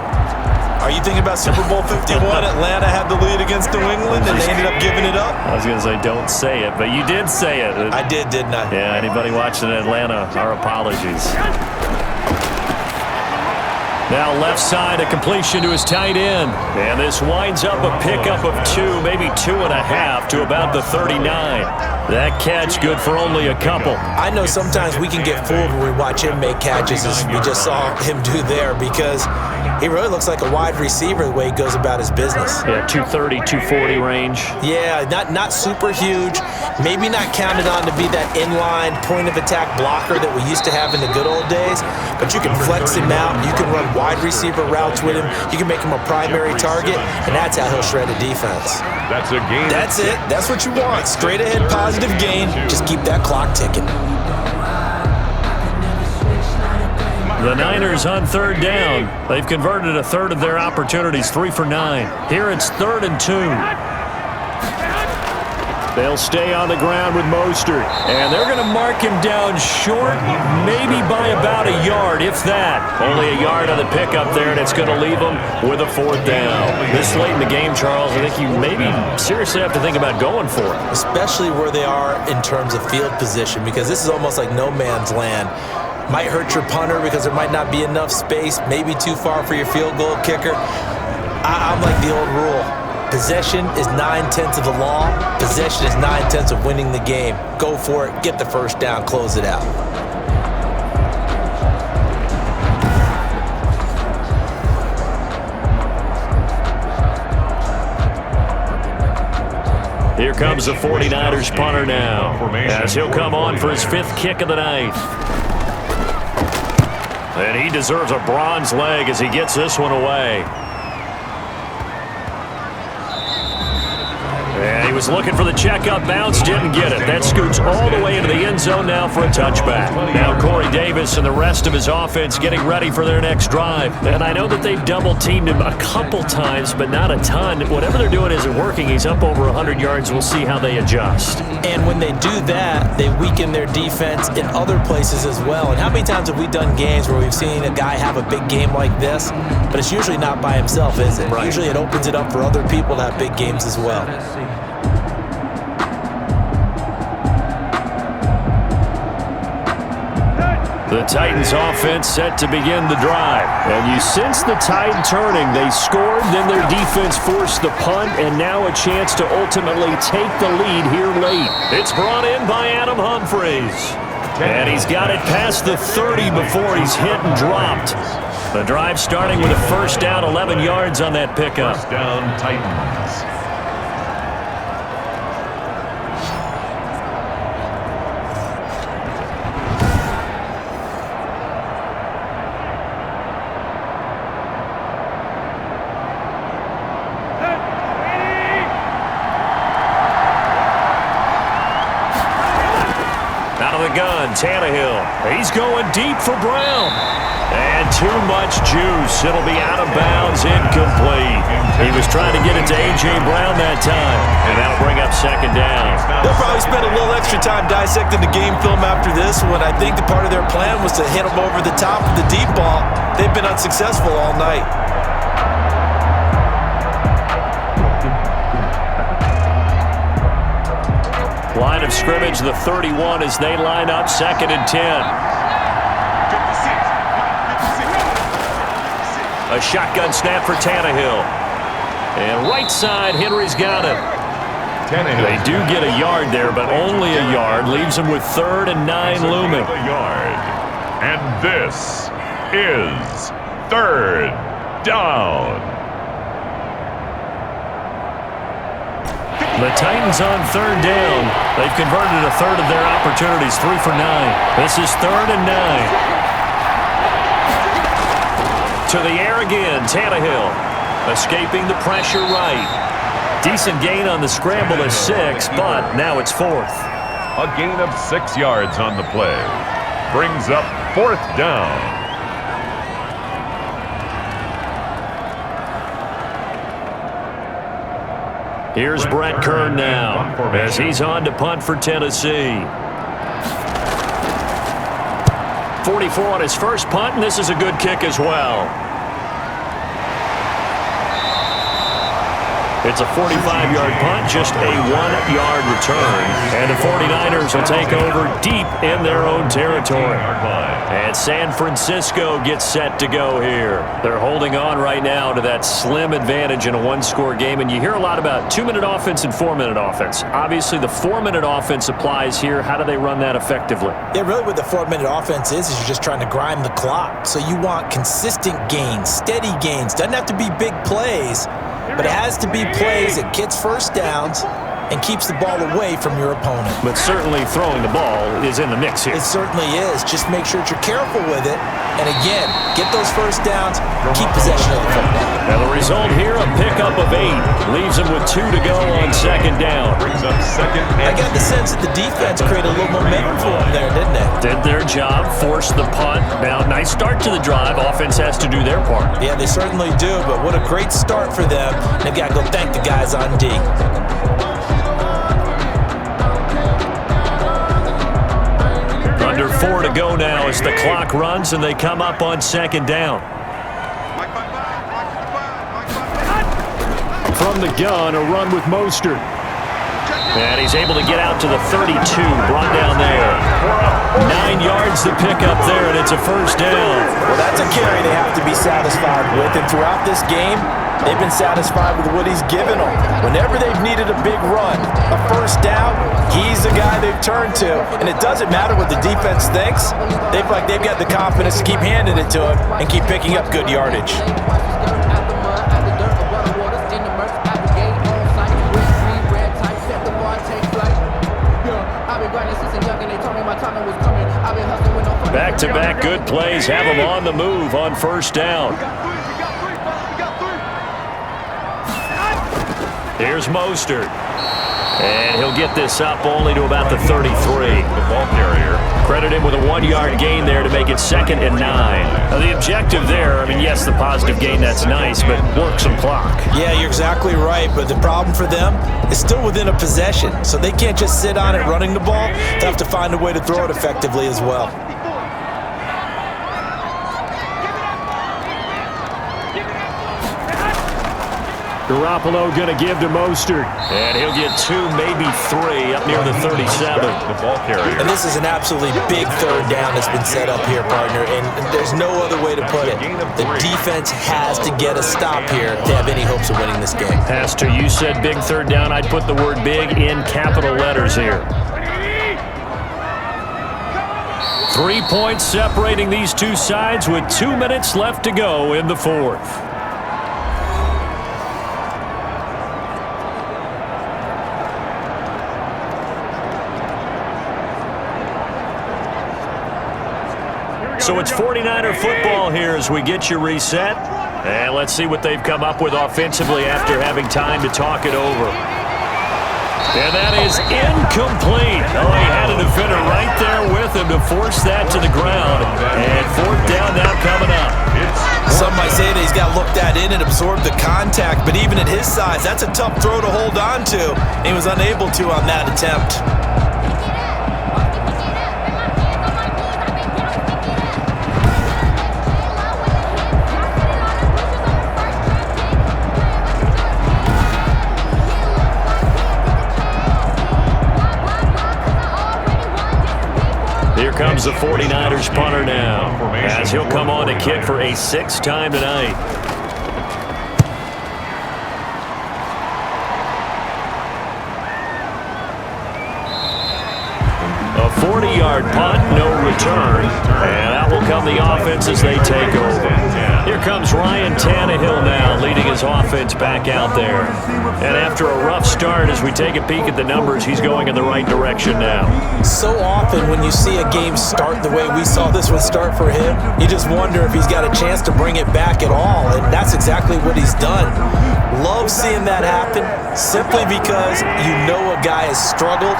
Are you thinking about Super Bowl 51? Atlanta had the lead against New England, and they ended up giving it up? I was going to say, don't say it, but you did say it. I did, didn't I? Yeah, anybody watching Atlanta, our apologies. Now left side, a completion to his tight end. And this winds up a pickup of 2, maybe 2.5 to about the 39. That catch good for only a couple. I know sometimes we can get fooled when we watch him make catches as we just saw him do there because he really looks like a wide receiver the way he goes about his business. Yeah, 230, 240 range. Yeah, not super huge. Maybe not counted on to be that inline point-of-attack blocker that we used to have in the good old days, but you can flex him out. You can run wide receiver routes with him. You can make him a primary target, and that's how he'll shred a defense. That's a gain. That's it. That's what you want. Straight ahead positive gain. Just keep that clock ticking. The Niners on 3rd down. They've converted a third of their opportunities, 3 for 9. Here it's 3rd and 2. They'll stay on the ground with Mostert. And they're going to mark him down short, maybe by about a yard, if that. Only a yard on the pickup there, and it's going to leave them with a 4th down. This late in the game, Charles, I think you maybe seriously have to think about going for it. Especially where they are in terms of field position, because this is almost like no man's land. Might hurt your punter because there might not be enough space, maybe too far for your field goal kicker. I'm like the old rule. Possession is 9/10 of the law. Possession is 9/10 of winning the game. Go for it. Get the first down. Close it out. Here comes the 49ers punter now, as he'll come on for his 5th kick of the night. And he deserves a bronze leg as he gets this one away. And he was looking for the checkup bounce, didn't get it. That scoots all the way into the end zone now for a touchback. Now Corey Davis and the rest of his offense getting ready for their next drive. And I know that they've double-teamed him a couple times, but not a ton. Whatever they're doing isn't working. He's up over 100 yards. We'll see how they adjust. And when they do that, they weaken their defense in other places as well. And how many times have we done games where we've seen a guy have a big game like this, but it's usually not by himself, is it? Right. Usually it opens it up for other people to have big games as well. The Titans offense set to begin the drive. And you sense the tide turning. They scored, then their defense forced the punt, and now a chance to ultimately take the lead here late. It's brought in by Adam Humphries. And he's got it past the 30 before he's hit and dropped. The drive starting with a first down, 11 yards on that pickup. First down, Titans. Tannehill, he's going deep for Brown. And too much juice. It'll be out of bounds, incomplete. He was trying to get it to A.J. Brown that time. And that'll bring up second down. They'll probably spend a little extra time dissecting the game film after this one. I think the part of their plan was to hit him over the top of the deep ball. They've been unsuccessful all night. Line of scrimmage, the 31, as they line up, 2nd and 10. A shotgun snap for Tannehill. And right side, Henry's got it. They do get a yard there, but only a yard. Leaves them with 3rd and 9 looming. And this is 3rd down. The Titans on 3rd down. They've converted a 1/3 of their opportunities, 3 for 9. This is 3rd and 9. To the air again, Tannehill. Escaping the pressure right. Decent gain on the scramble at 6, but now it's 4th. A gain of 6 yards on the play. Brings up 4th down. Here's Brett Kern now, as he's on to punt for Tennessee. 44 on his first punt, and this is a good kick as well. It's a 45-yard punt, just a 1-yard return. And the 49ers will take over deep in their own territory. And San Francisco gets set to go here. They're holding on right now to that slim advantage in a 1-score game. And you hear a lot about 2-minute offense and 4-minute offense. Obviously, the 4-minute offense applies here. How do they run that effectively? Yeah, really what the 4-minute offense is you're just trying to grind the clock. So you want consistent gains, steady gains. Doesn't have to be big plays, but it has to be plays that gets first downs and keeps the ball away from your opponent. But certainly throwing the ball is in the mix here. It certainly is. Just make sure that you're careful with it. And again, get those first downs, keep possession of the football. Now the result here, a pickup of 8. Leaves them with 2 to go on 2nd down. Brings up 2nd. I got the sense that the defense created a little momentum for them there, didn't they? Did their job, forced the punt. Now, nice start to the drive. Offense has to do their part. Yeah, they certainly do, but what a great start for them. They've got to go thank the guys on D. Under 4 to go now as the clock runs and they come up on 2nd down. From the gun, a run with Mostert. And he's able to get out to the 32, brought down there. 9 yards to pick up there, and it's a first down. Well, that's a carry they have to be satisfied with, and throughout this game, they've been satisfied with what he's given them. Whenever they've needed a big run, a first down, he's the guy they've turned to. And it doesn't matter what the defense thinks. They've got the confidence to keep handing it to him and keep picking up good yardage. Back-to-back good plays have him on the move on first down. Here's Mostert. And he'll get this up only to about the 33. The ball carrier. Credit him with a 1-yard gain there to make it 2nd and 9. Now, the objective there, I mean, yes, the positive gain, that's nice, but work some clock. Yeah, you're exactly right, but the problem for them is still within a possession, so they can't just sit on it running the ball. They have to find a way to throw it effectively as well. Garoppolo going to give to Mostert. And he'll get 2, maybe 3 up near the 37. The ball carrier. And this is an absolutely big third down that's been set up here, partner, and there's no other way to put it. The defense has to get a stop here to have any hopes of winning this game. Pastor, you said big third down. I'd put the word big in capital letters here. 3 points separating these two sides with 2 minutes left to go in the fourth. So it's 49er football here as we get you reset. And let's see what they've come up with offensively after having time to talk it over. And that is incomplete. Oh, he had a defender right there with him to force that to the ground. And fourth down now coming up. Some might say that he's got looked at in and absorbed the contact, but even at his size, that's a tough throw to hold on to. He was unable to on that attempt. Comes the 49ers punter now, as he'll come on to kick for a 6th time tonight. A 40-yard punt, no return, and out will come the offense as they take over. Here comes Ryan Tannehill now, leading his offense back out there. And after a rough start, as we take a peek at the numbers, he's going in the right direction now. So often when you see a game start the way we saw this one start for him, you just wonder if he's got a chance to bring it back at all, and that's exactly what he's done. Love seeing that happen, simply because you know a guy has struggled,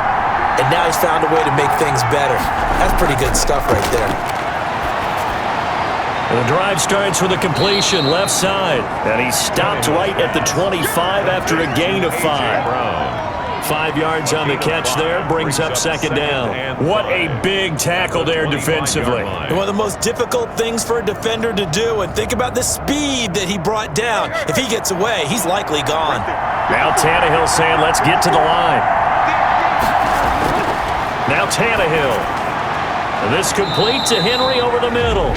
and now he's found a way to make things better. That's pretty good stuff right there. The drive starts with a completion left side, and he stopped right at the 25 after a gain of 5. 5 yards on the catch there, brings up 2nd down. What a big tackle there defensively. One of the most difficult things for a defender to do, and think about the speed that he brought down. If he gets away, he's likely gone. Now Tannehill saying, let's get to the line. Now Tannehill. This complete to Henry over the middle.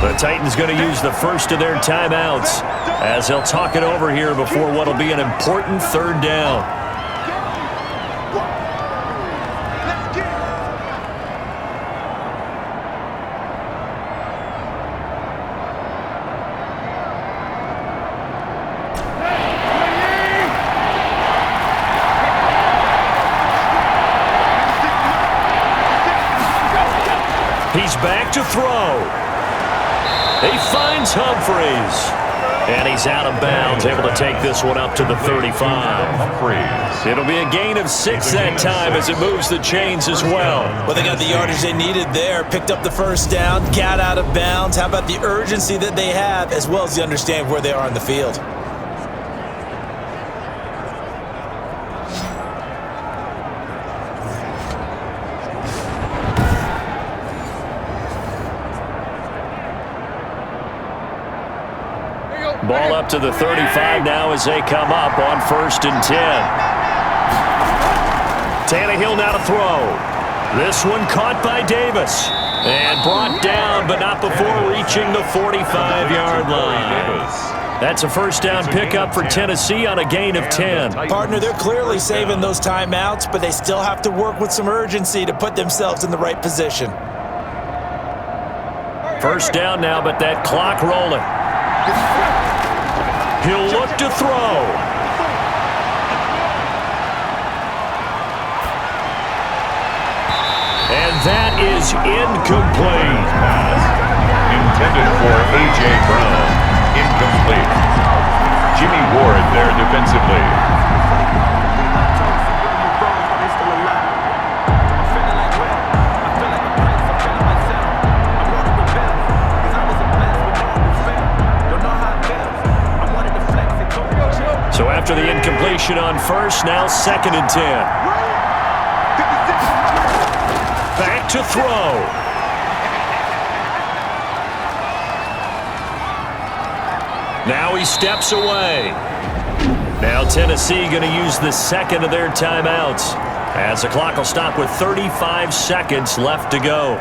The Titans going to use the first of their timeouts as they'll talk it over here before what will be an important 3rd down. He's back to throw. He finds Humphries. And he's out of bounds, able to take this one up to the 35. It'll be a gain of 6 that time as it moves the chains as well. Well, they got the yardage they needed there, picked up the first down, got out of bounds. How about the urgency that they have, as well as they understand where they are in the field? Ball up to the 35 now as they come up on 1st and 10. Tannehill now to throw. This one caught by Davis. And brought down, but not before reaching the 45-yard line. That's a first down pickup for Tennessee on a gain of 10. Partner, they're clearly saving those timeouts, but they still have to work with some urgency to put themselves in the right position. First down now, but that clock rolling. He'll look to throw. And that is incomplete. Pass intended for A.J. Brown. Incomplete. Jimmy Ward there defensively. So after the incompletion on first, now 2nd and 10. Back to throw. Now he steps away. Now Tennessee going to use the second of their timeouts, as the clock will stop with 35 seconds left to go.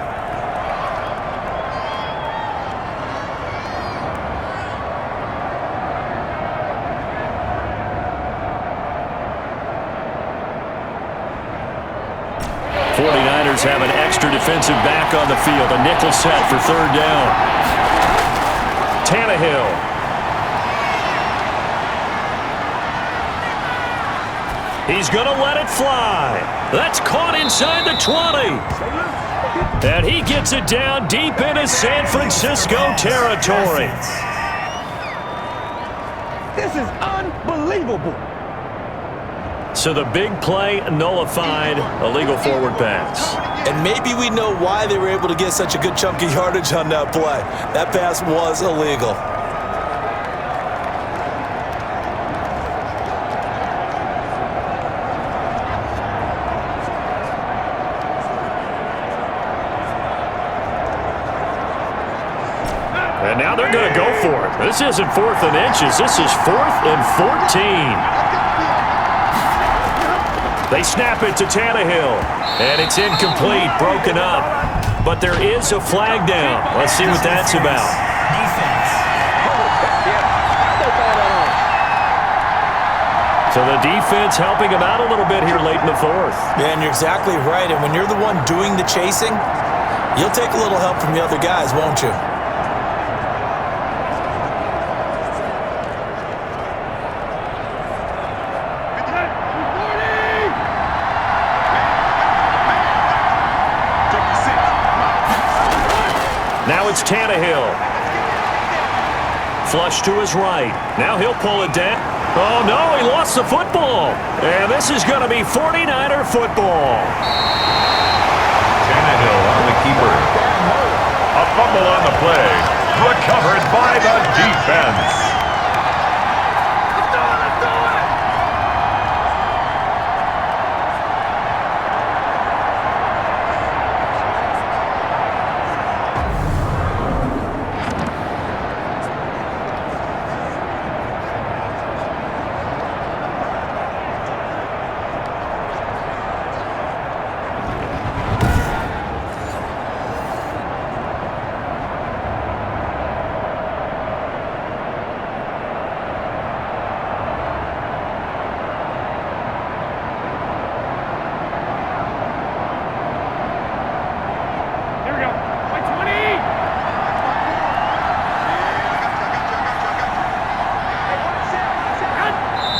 Have an extra defensive back on the field. A nickel set for 3rd down. Tannehill. He's going to let it fly. That's caught inside the 20. And he gets it down deep into San Francisco territory. This is unbelievable. So the big play nullified, a legal forward pass. And maybe we know why they were able to get such a good chunk of yardage on that play. That pass was illegal. And now they're going to go for it. This isn't 4th and inches. This is 4th and 14. They snap it to Tannehill, and it's incomplete, broken up. But there is a flag down. Let's see what that's about. So the defense helping him out a little bit here late in the 4th. Yeah, and you're exactly right. And when you're the one doing the chasing, you'll take a little help from the other guys, won't you? Now it's Tannehill. Flush to his right. Now he'll pull it down. Oh, no, he lost the football. And this is going to be 49er football. Tannehill on the keeper. A fumble on the play. Recovered by the defense.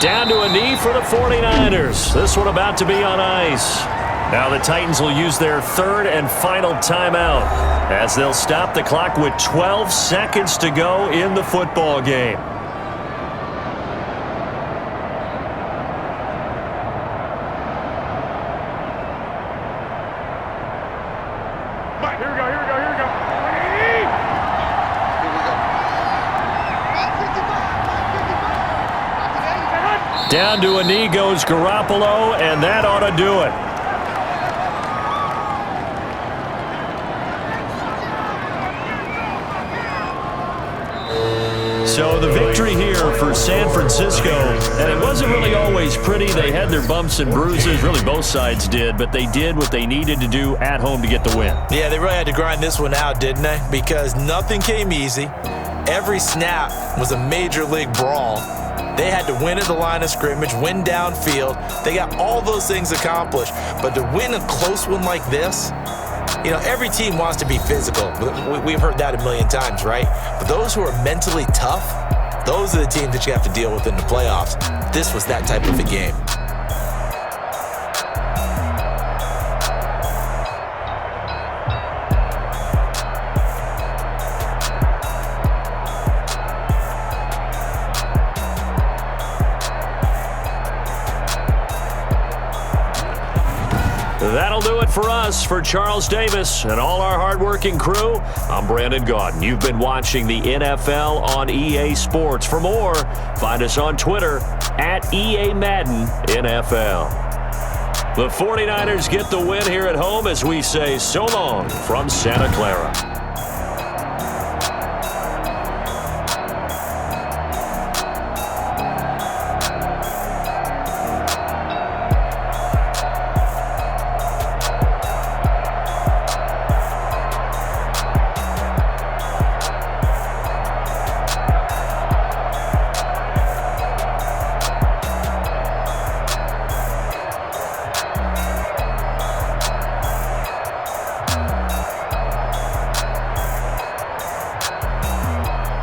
Down to a knee for the 49ers. This one about to be on ice. Now the Titans will use their 3rd and final timeout as they'll stop the clock with 12 seconds to go in the football game. Down to a knee goes Garoppolo, and that ought to do it. So the victory here for San Francisco, and it wasn't really always pretty. They had their bumps and bruises, really both sides did, but they did what they needed to do at home to get the win. Yeah, they really had to grind this one out, didn't they? Because nothing came easy. Every snap was a major league brawl. They had to win at the line of scrimmage, win downfield. They got all those things accomplished. But to win a close one like this, you know, every team wants to be physical. We've heard that a million times, right? But those who are mentally tough, those are the teams that you have to deal with in the playoffs. This was that type of a game. That'll do it for us. For Charles Davis and all our hardworking crew, I'm Brandon Gaudin. You've been watching the NFL on EA Sports. For more, find us on Twitter at EA Madden NFL. The 49ers get the win here at home as we say so long from Santa Clara.